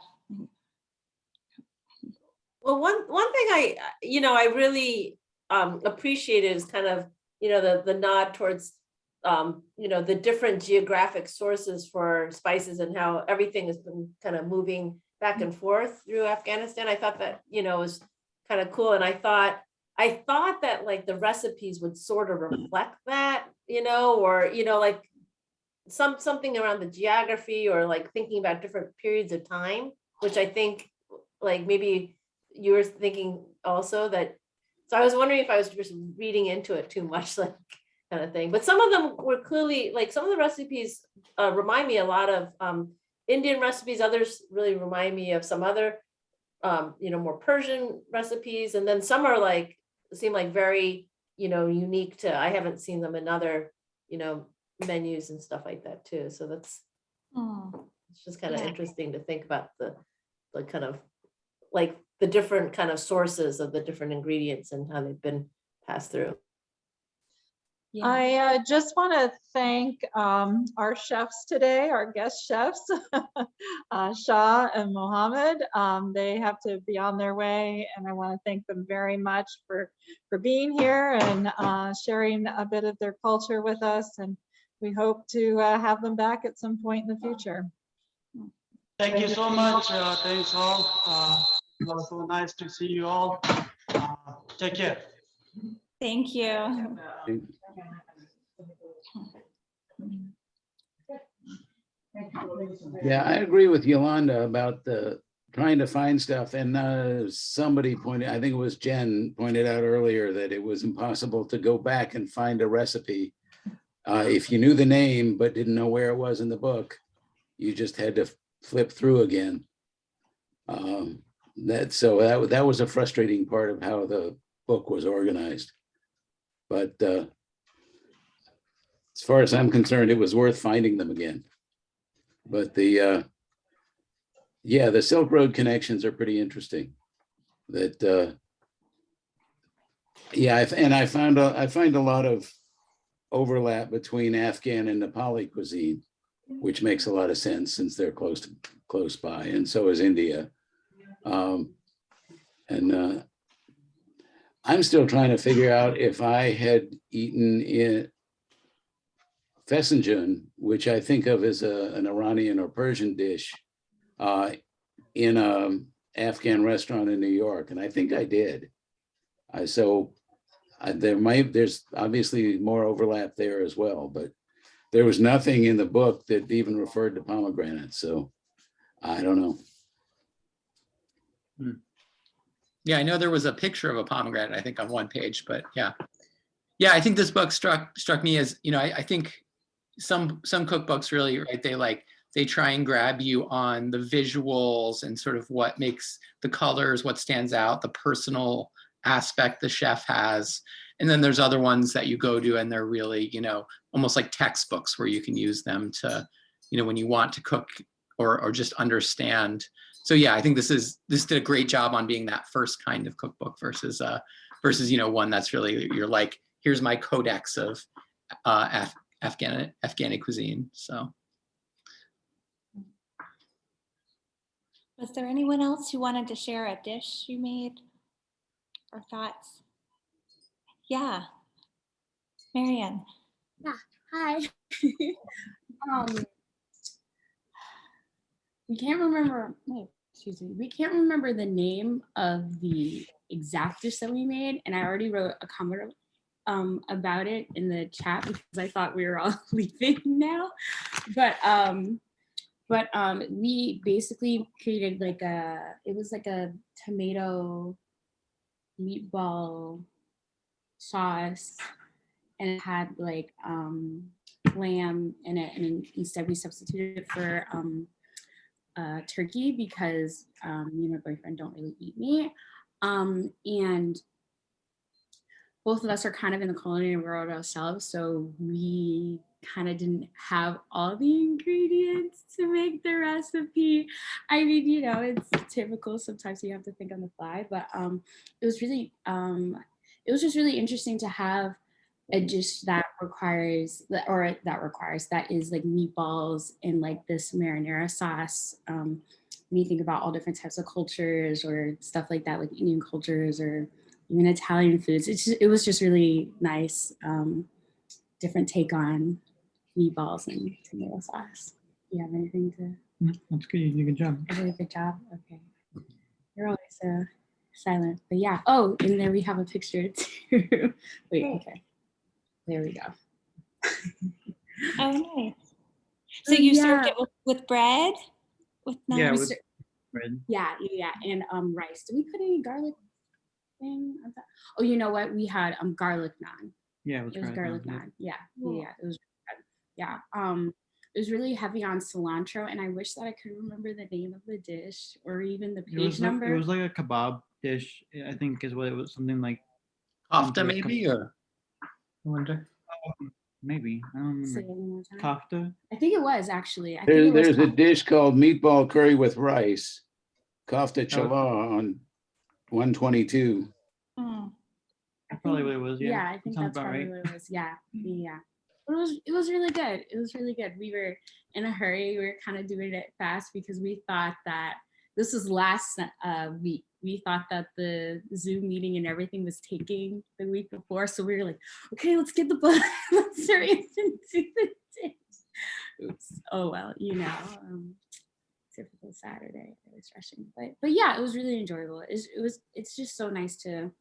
Well, one thing I really appreciated is kind of, the nod towards, the different geographic sources for spices and how everything has been kind of moving back and forth through Afghanistan. I thought that, was kind of cool. And I thought that like the recipes would sort of reflect that, or, like something around the geography, or like thinking about different periods of time, which I think like maybe you were thinking also that. So I was wondering if I was just reading into it too much, like kind of thing. But some of them were clearly, like some of the recipes remind me a lot of Indian recipes. Others really remind me of some other, more Persian recipes. And then some are like, seem like very, unique to, I haven't seen them in other, menus and stuff like that too. So that's, it's just kind of interesting to think about the kind of like the different kind of sources of the different ingredients and how they've been passed through. I just want to thank our chefs today, our guest chefs, Shah and Mohammed. They have to be on their way, and I want to thank them very much for being here and sharing a bit of their culture with us. And we hope to have them back at some point in the future. Thank you so much. Thanks all. It was so nice to see you all. Take care. Thank you. Yeah, I agree with Yolanda about the trying to find stuff. And somebody pointed, I think it was Jen, pointed out earlier that it was impossible to go back and find a recipe. If you knew the name but didn't know where it was in the book, you just had to flip through again. That was a frustrating part of how the book was organized. But as far as I'm concerned, it was worth finding them again. But the Silk Road connections are pretty interesting. That I find a lot of overlap between Afghan and Nepali cuisine, which makes a lot of sense since they're close by, and so is India. I'm still trying to figure out if I had eaten in Fesenjun, which I think of as an Iranian or Persian dish, in an Afghan restaurant in New York, and I think I did. There's obviously more overlap there as well, but there was nothing in the book that even referred to pomegranate, so I don't know. Yeah, I know there was a picture of a pomegranate, I think, on one page, but yeah. Yeah, I think this book struck me as, I think some cookbooks really, right, they try and grab you on the visuals and sort of what makes the colors, what stands out, the personal aspect the chef has. And then there's other ones that you go to and they're really, almost like textbooks where you can use them to, when you want to cook or just understand. So yeah, I think this did a great job on being that first kind of cookbook versus one that's really, you're like, here's my codex of Afghani cuisine. So. Was there anyone else who wanted to share a dish you made or thoughts? Yeah, Marianne. Yeah, hi. We can't remember the name of the exact dish that we made, and I already wrote a comment about it in the chat because I thought we were all leaving now. But we basically created it was like a tomato meatball sauce, and it had lamb in it, and instead we substituted it for turkey because me and my boyfriend don't really eat meat, and both of us are kind of in the culinary world ourselves, so we kind of didn't have all the ingredients to make the recipe. I mean, it's typical. Sometimes you have to think on the fly, but it was just really interesting to have a dish that is like meatballs and like this marinara sauce. When you think about all different types of cultures or stuff like that, like Indian cultures or even Italian foods, it was just really nice, different take on meatballs and tomato sauce. Do you have anything to? That's good. You did a good job. I did a good job. Okay. You're always silent, but yeah. Oh, and there we have a picture too. Wait. Okay. There we go. Oh, nice. So you served it with bread? With naan? Yeah, with bread. Yeah, and rice. Did we put any garlic thing on top? Oh, you know what? We had garlic naan. Yeah, it was garlic naan. Yeah, it was good. Yeah. It was really heavy on cilantro, and I wish that I could remember the name of the dish or even the page number. It was like a kebab dish, I think, is what it was. Something like kofta, maybe, or I wonder. Maybe I don't remember. Say it one more time. Kofta. I think it was actually. There's a dish called meatball curry with rice, kofta chala on 122. Probably what it was. Yeah, I think that's probably what it was. Yeah. But it was really good. It was really good. We were in a hurry. We were kind of doing it fast because we thought that this was last week. We thought that the Zoom meeting and everything was taking the week before. So we were like, okay, let's get the book. Let's hurry up and do the dish. Oops. Oh, well, typical Saturday. I was rushing. But yeah, it was really enjoyable. It's just so nice to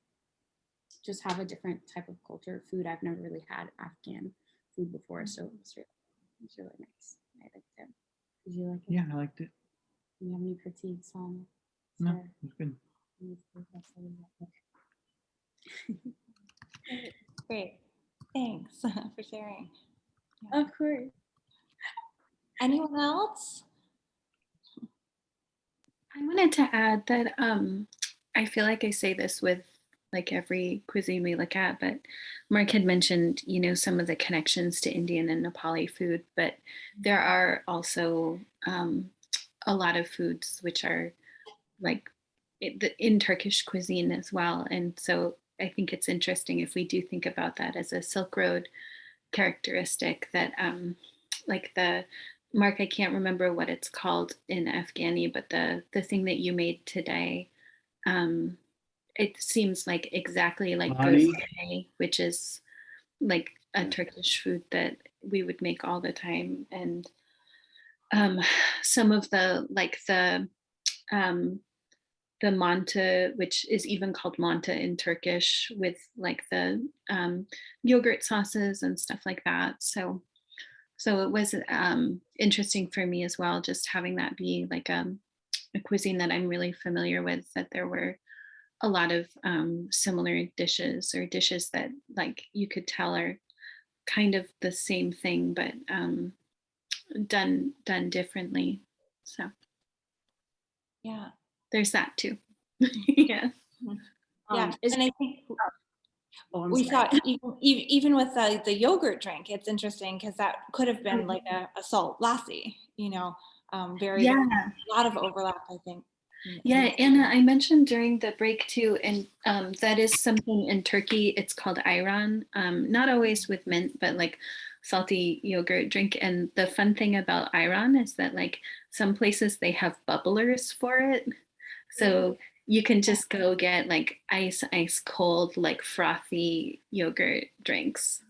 just have a different type of culture food. I've never really had Afghan food before, so it was really nice. I liked it. Did you like it? Yeah, I liked it. Do you have any critiques on it? No, it was good. Great. Thanks for sharing. Of course. Anyone else? I wanted to add that I feel like I say this with like every cuisine we look at, but Mark had mentioned, you know, some of the connections to Indian and Nepali food, but there are also a lot of foods which are like in Turkish cuisine as well. And so I think it's interesting if we do think about that as a Silk Road characteristic that like the Mark, I can't remember what it's called in Afghani, but the thing that you made today, it seems like exactly like Honey? gosmeh, which is like a Turkish food that we would make all the time. And some of the like the manta, which is even called manta in Turkish, with like the yogurt sauces and stuff like that. So it was interesting for me as well, just having that be like a cuisine that I'm really familiar with, that there were a lot of similar dishes or dishes that like you could tell are kind of the same thing, but done differently. So Yeah, there's that too. Yeah. Yeah, and I think I'm we sorry. thought even with the yogurt drink, it's interesting because that could have been like a salt lassi, you know, very Yeah. a lot of overlap, I think. Yeah, Anna, I mentioned during the break too, and that is something in Turkey, it's called ayran, not always with mint, but like salty yogurt drink. And the fun thing about ayran is that like some places they have bubblers for it. So you can just go get like ice cold, like frothy yogurt drinks.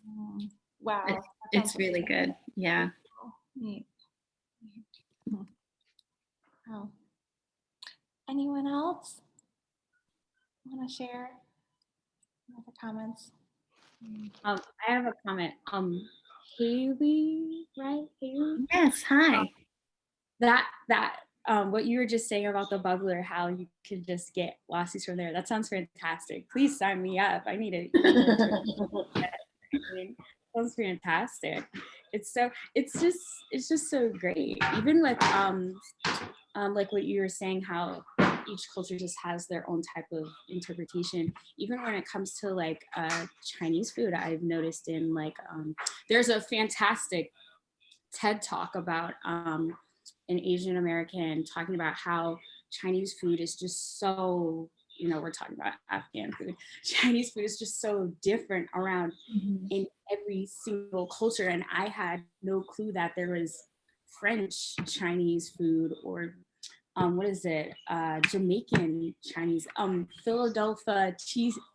Wow. It's really good. Yeah. Neat. Oh. Anyone else want to share other comments? I have a comment. Haley, right? Haley? Yes, hi. That what you were just saying about the bubbler, how you could just get lassis from there. That sounds fantastic. Please sign me up. I need it. Sounds fantastic. It's just so great. Even with like what you were saying, how each culture just has their own type of interpretation. Even when it comes to like Chinese food, I've noticed in like there's a fantastic TED talk about an Asian American talking about how Chinese food is just so, you know, we're talking about Afghan food. Chinese food is just so different around in every single culture. And I had no clue that there was French Chinese food or Jamaican Chinese, Philadelphia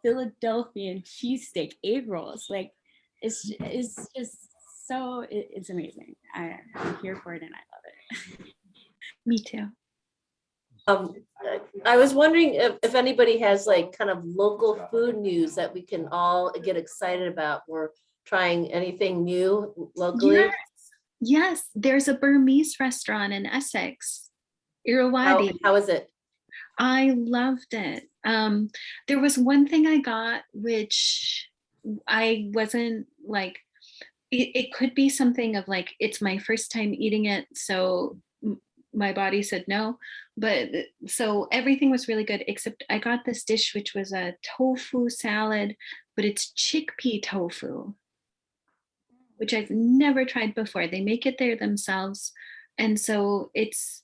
Philadelphian cheesesteak, egg rolls. Like it's just so it's amazing. I'm here for it and I love it. Me too. I was wondering if anybody has like kind of local food news that we can all get excited about. We're trying anything new locally. Yes, there's a Burmese restaurant in Essex, Irrawaddy. How is it? I loved it. There was one thing I got which I wasn't like, it could be something of like, it's my first time eating it, so my body said no, but so everything was really good, except I got this dish which was a tofu salad, but it's chickpea tofu, which I've never tried before. They make it there themselves, and so it's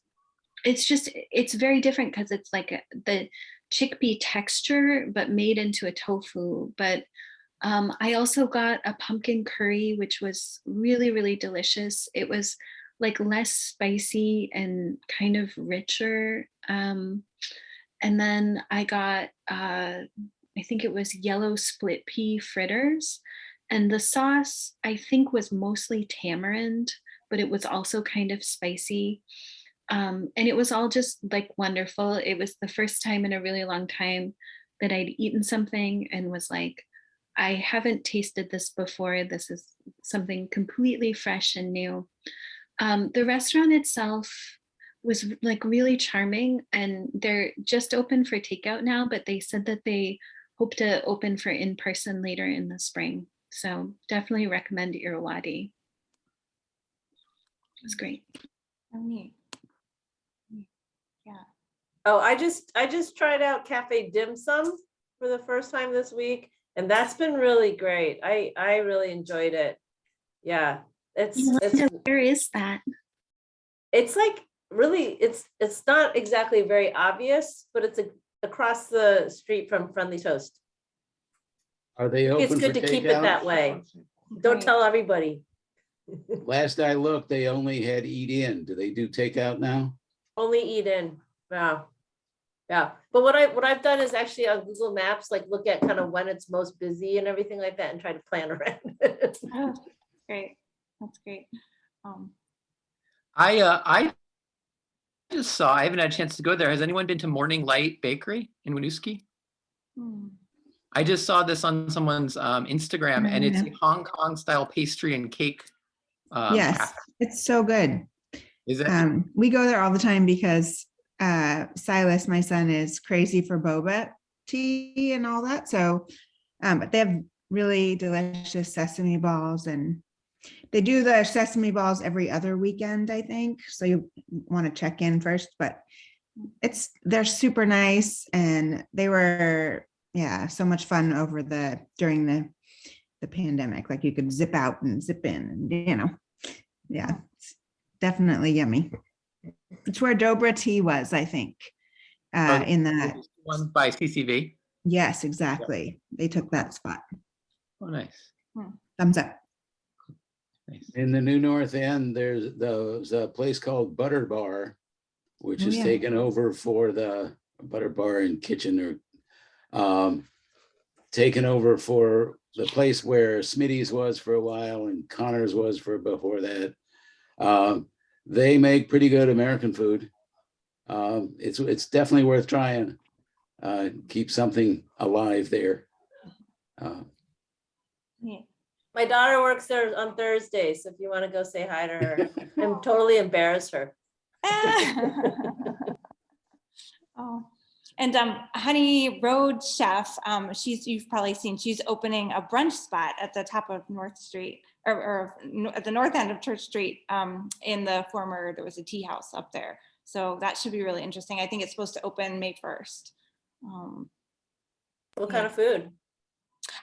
very different because it's like the chickpea texture but made into a tofu. But I also got a pumpkin curry, which was really, really delicious. It was like less spicy and kind of richer. And then I got, I think it was yellow split pea fritters. And the sauce, I think, was mostly tamarind, but it was also kind of spicy. And it was all just like wonderful. It was the first time in a really long time that I'd eaten something and was like, I haven't tasted this before. This is something completely fresh and new. The restaurant itself was like really charming, and they're just open for takeout now, but they said that they hope to open for in-person later in the spring. So definitely recommend Irrawaddy. It was great. Oh, neat. Yeah. Oh, I just tried out Cafe Dim Sum. for the first time this week, and that's been really great. I really enjoyed it. Yeah, Where is that? it's like really it's not exactly very obvious, but it's across the street from Friendly Toast. Are they It's open for good to keep it that takeout? way. Don't tell everybody. Last I looked, they only had eat in. Do they do takeout now? Only eat in. Wow. Yeah. But what I've done is actually on Google Maps, like look at kind of when it's most busy and everything like that and try to plan around it. Oh, great. That's great. I just saw, I haven't had a chance to go there. Has anyone been to Morning Light Bakery in Winooski? I just saw this on someone's Instagram, and it's a Hong Kong style pastry and cake. Yes, cafe. it's so good. Is it? We go there all the time because Silas, my son, is crazy for boba tea and all that. So, but they have really delicious sesame balls, and they do the sesame balls every other weekend, I think. So you want to check in first, but they're super nice, and they were, yeah, so much fun during the pandemic. Like you could zip out and zip in, and yeah, it's definitely yummy. It's where Dobra Tea was, I think, in that one by CCV. Yes, exactly. They took that spot. Oh, nice. Thumbs up. In the New North End, there's a place called Butter Bar, which is taken over for the Butter Bar and Kitchen, or taken over for the place where Smitty's was for a while and Connor's was for before that. They make pretty good American food. It's definitely worth trying. Keep something alive there. My daughter works there on Thursdays, so if you want to go say hi to her and totally embarrass her. Oh, and Honey Road Chef, you've probably seen, she's opening a brunch spot at the top of North Street, or at the north end of Church Street, in there was a tea house up there. So that should be really interesting. I think it's supposed to open May 1st. What kind of food?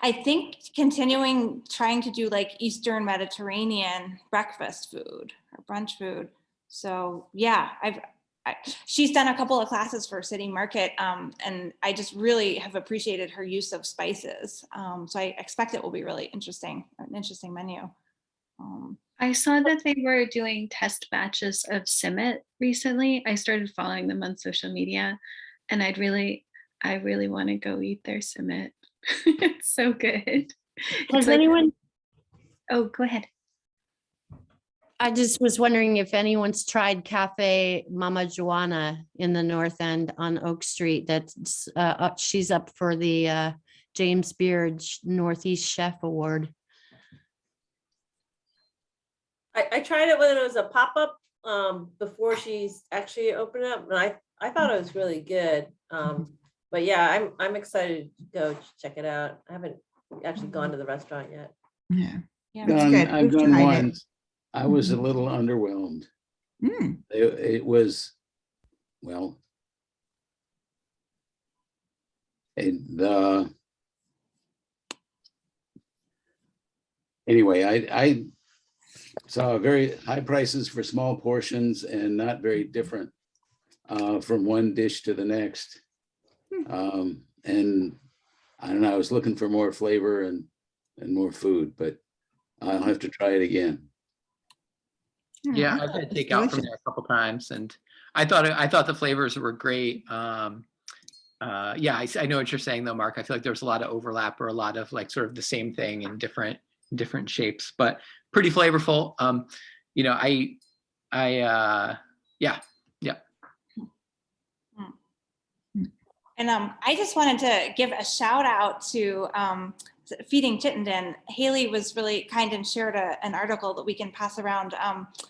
I think trying to do like Eastern Mediterranean breakfast food or brunch food. So yeah, she's done a couple of classes for City Market, and I just really have appreciated her use of spices. So I expect it will be really interesting, an interesting menu. I saw that they were doing test batches of Simmet recently. I started following them on social media, and I really want to go eat their Simmet. It's so good. Has anyone? Oh, go ahead. I just was wondering if anyone's tried Cafe Mama Joanna in the North End on Oak Street. That's she's up for the James Beard Northeast Chef Award. I tried it when it was a pop-up before she's actually opened up, and I thought it was really good. But yeah, I'm excited to go check it out. I haven't actually gone to the restaurant yet. I've gone once. I was a little underwhelmed. It was, well, anyway, I saw very high prices for small portions and not very different from one dish to the next. And I don't know, I was looking for more flavor and more food, but I'll have to try it again. Yeah, I've had takeout from there a couple times, and I thought the flavors were great. Yeah, I know what you're saying though, Mark. I feel like there's a lot of overlap, or a lot of like sort of the same thing in different shapes, but pretty flavorful. Yeah. And I just wanted to give a shout out to Feeding Chittenden. Haley was really kind and shared an article that we can pass around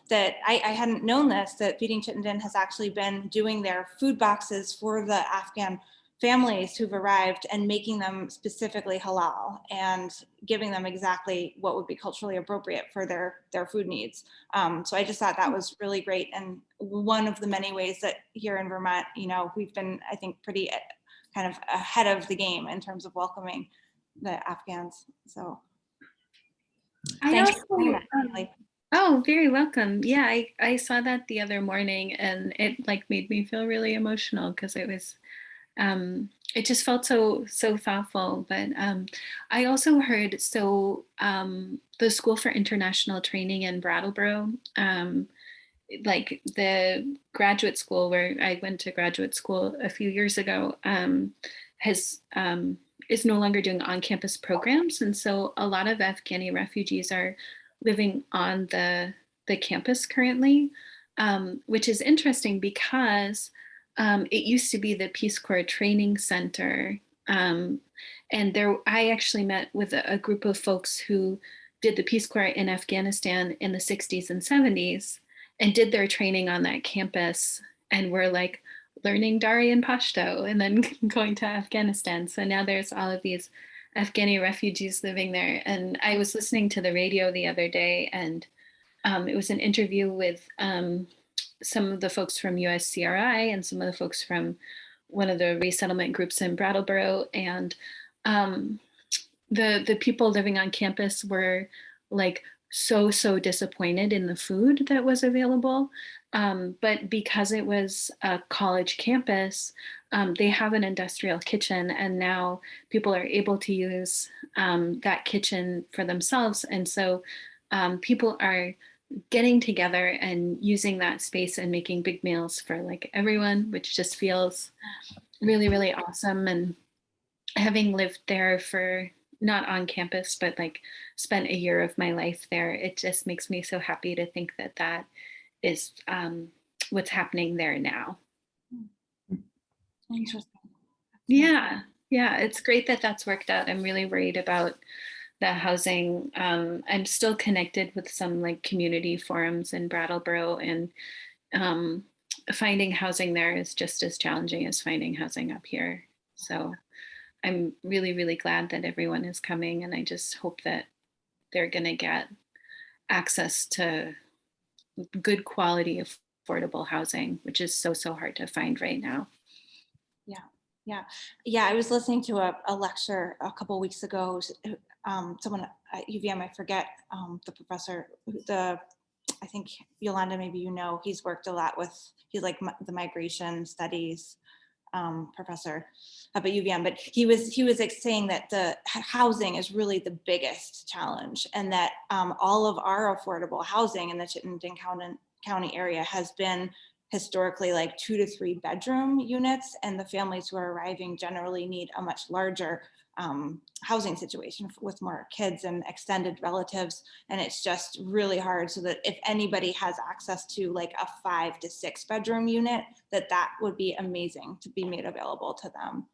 that I hadn't known that Feeding Chittenden has actually been doing their food boxes for the Afghan families who've arrived and making them specifically halal and giving them exactly what would be culturally appropriate for their food needs. So I just thought that was really great. And one of the many ways that here in Vermont, we've been, I think, pretty kind of ahead of the game in terms of welcoming the Afghans. So thank you for doing that, Haley. Oh, very welcome. Yeah, I saw that the other morning, and it like made me feel really emotional because it was it just felt so thoughtful. But I also heard the School for International Training in Brattleboro, like the graduate school where I went to graduate school a few years ago, is no longer doing on-campus programs, and so a lot of Afghani refugees are living on the campus currently, which is interesting because it used to be the Peace Corps Training Center. And I actually met with a group of folks who did the Peace Corps in Afghanistan in the 60s and 70s and did their training on that campus and were like learning Dari and Pashto and then going to Afghanistan. So now there's all of these Afghani refugees living there. And I was listening to the radio the other day, and it was an interview with some of the folks from USCRI and some of the folks from one of the resettlement groups in Brattleboro. And the people living on campus were like so disappointed in the food that was available. But because it was a college campus, they have an industrial kitchen, and now people are able to use that kitchen for themselves. And so people are getting together and using that space and making big meals for like everyone, which just feels really awesome. And having lived there for not on campus, but like spent a year of my life there, it just makes me so happy to think that that is what's happening there now. Interesting. Yeah, it's great that that's worked out. I'm really worried about the housing. I'm still connected with some like community forums in Brattleboro, and finding housing there is just as challenging as finding housing up here. So I'm really glad that everyone is coming, and I just hope that they're gonna get access to good quality, affordable housing, which is so hard to find right now. Yeah. I was listening to a lecture a couple of weeks ago. Someone at UVM, I forget the professor, I think Yolanda, maybe you know, he's worked a lot with, he's like the migration studies professor up at UVM, but he was like saying that the housing is really the biggest challenge, and that all of our affordable housing in the Chittenden County area has been historically like 2 to 3 bedroom units, and the families who are arriving generally need a much larger housing situation with more kids and extended relatives. And it's just really hard, so that if anybody has access to like a 5 to 6 bedroom unit, that would be amazing to be made available to them.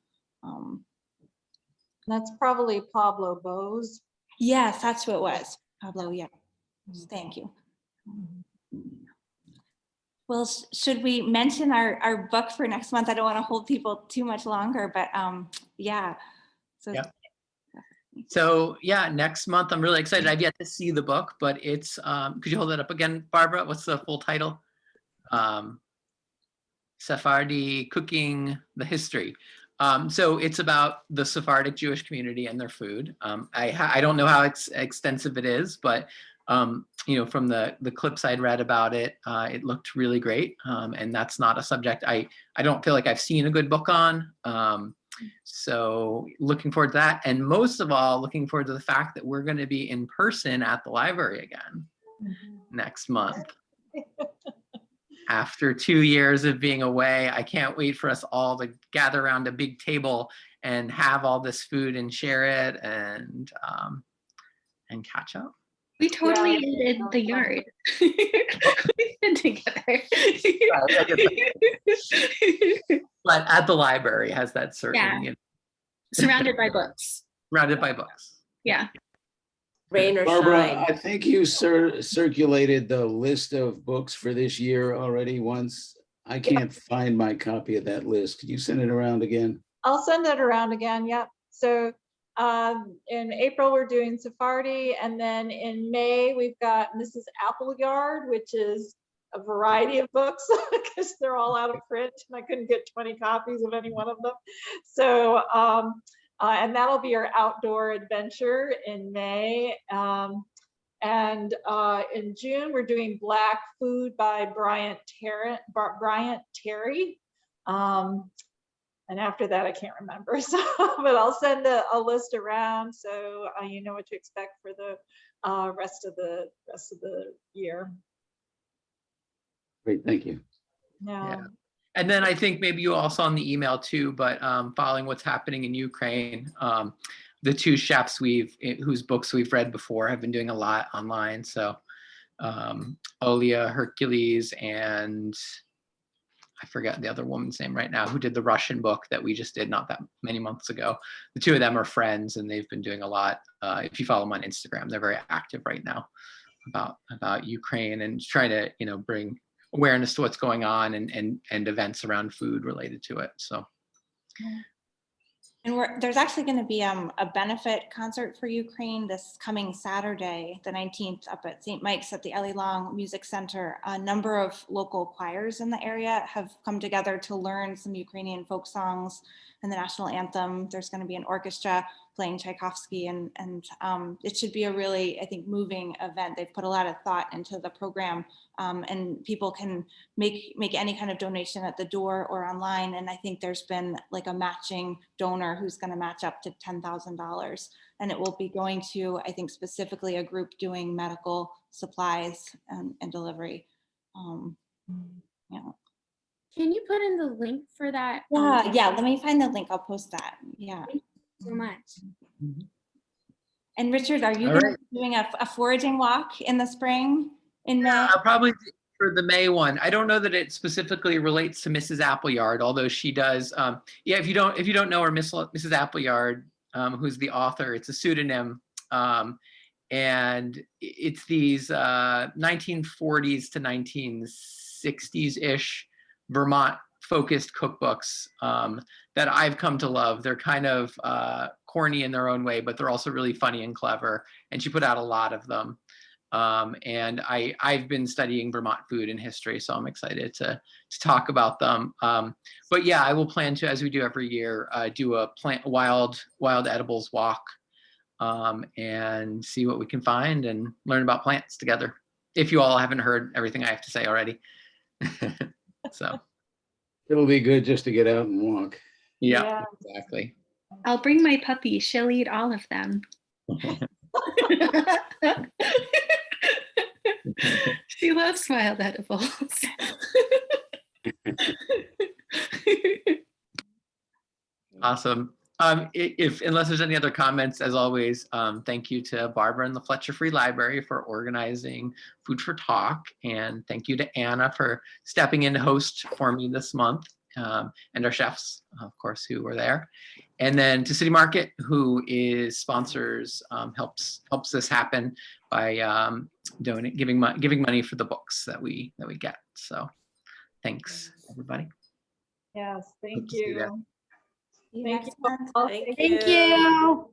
That's probably Pablo Bose. Yes, that's who it was. Pablo, yeah. Thank you. Well, should we mention our book for next month? I don't want to hold people too much longer, but yeah. So yeah, next month, I'm really excited. I've yet to see the book, but it's, could you hold that up again, Barbara? What's the full title? Sephardi Cooking, the History. So it's about the Sephardic Jewish community and their food. I don't know how extensive it is, but you know, from the clips I'd read about it, it looked really great. And that's not a subject I don't feel like I've seen a good book on. So looking forward to that. And most of all, looking forward to the fact that we're going to be in person at the library again next month. After 2 years of being away, I can't wait for us all to gather around a big table and have all this food and share it and catch up. We totally did the yard. We've been together. But at the library has that certain, you know, surrounded by books. Surrounded by books. Yeah. Rain or Barbara, shine. I think you circulated the list of books for this year already once. I can't find my copy of that list. Could you send it around again? I'll send it around again. Yep. So in April, we're doing Sephardi. And then in May, we've got Mrs. Appleyard, which is a variety of books because they're all out of print and I couldn't get 20 copies of any one of them. So, and that'll be our outdoor adventure in May. And in June, we're doing Black Food by Bryant Terry. And after that, I can't remember. So, but I'll send a list around so you know what to expect for the rest of the year. Great, thank you. Yeah. And then I think maybe you all saw in the email too, but following what's happening in Ukraine, the two chefs whose books we've read before have been doing a lot online. So Olia Hercules and I forget the other woman's name right now, who did the Russian book that we just did not that many months ago. The two of them are friends and they've been doing a lot. If you follow them on Instagram, they're very active right now about Ukraine and trying to, you know, bring awareness to what's going on and events around food related to it. So. And there's actually going to be a benefit concert for Ukraine this coming Saturday, the 19th, up at St. Mike's at the Ellie Long Music Center. A number of local choirs in the area have come together to learn some Ukrainian folk songs and the national anthem. There's going to be an orchestra playing Tchaikovsky, and it should be a really, I think, moving event. They've put a lot of thought into the program, and people can make any kind of donation at the door or online. And I think there's been like a matching donor who's going to match up to $10,000, and it will be going to, I think, specifically a group doing medical supplies and delivery. Yeah. Can you put in the link for that? Yeah, let me find the link. I'll post that. Yeah. Thank you so much. And Richard, are you All going right. to be doing a foraging walk in the spring in May? I'll probably do for the May one. I don't know that it specifically relates to Mrs. Appleyard, although she does. Yeah, if you don't know her, Mrs. Appleyard, who's the author, it's a pseudonym, and it's these 1940s to 1960s-ish Vermont focused cookbooks that I've come to love. They're kind of corny in their own way, but they're also really funny and clever. And she put out a lot of them. And I've been studying Vermont food and history, so I'm excited to talk about them. But yeah, I will plan to, as we do every year, do a wild edibles walk and see what we can find and learn about plants together. If you all haven't heard everything I have to say already. So it'll be good just to get out and walk. Yeah, exactly. I'll bring my puppy. She'll eat all of them. She loves wild edibles. Awesome. Unless there's any other comments, as always, thank you to Barbara and the Fletcher Free Library for organizing Food for Talk, and thank you to Anna for stepping in to host for me this month, and our chefs, of course, who were there, and then to City Market, who sponsors, helps this happen by giving money for the books that we get. So, thanks everybody. Yes, thank to see you. that. Thank you. Thank you.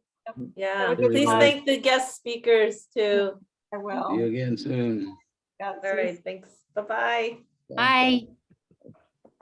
Yeah, please Everybody. thank the guest speakers too. I will. See you again soon. All right, thanks. Bye-bye. Bye.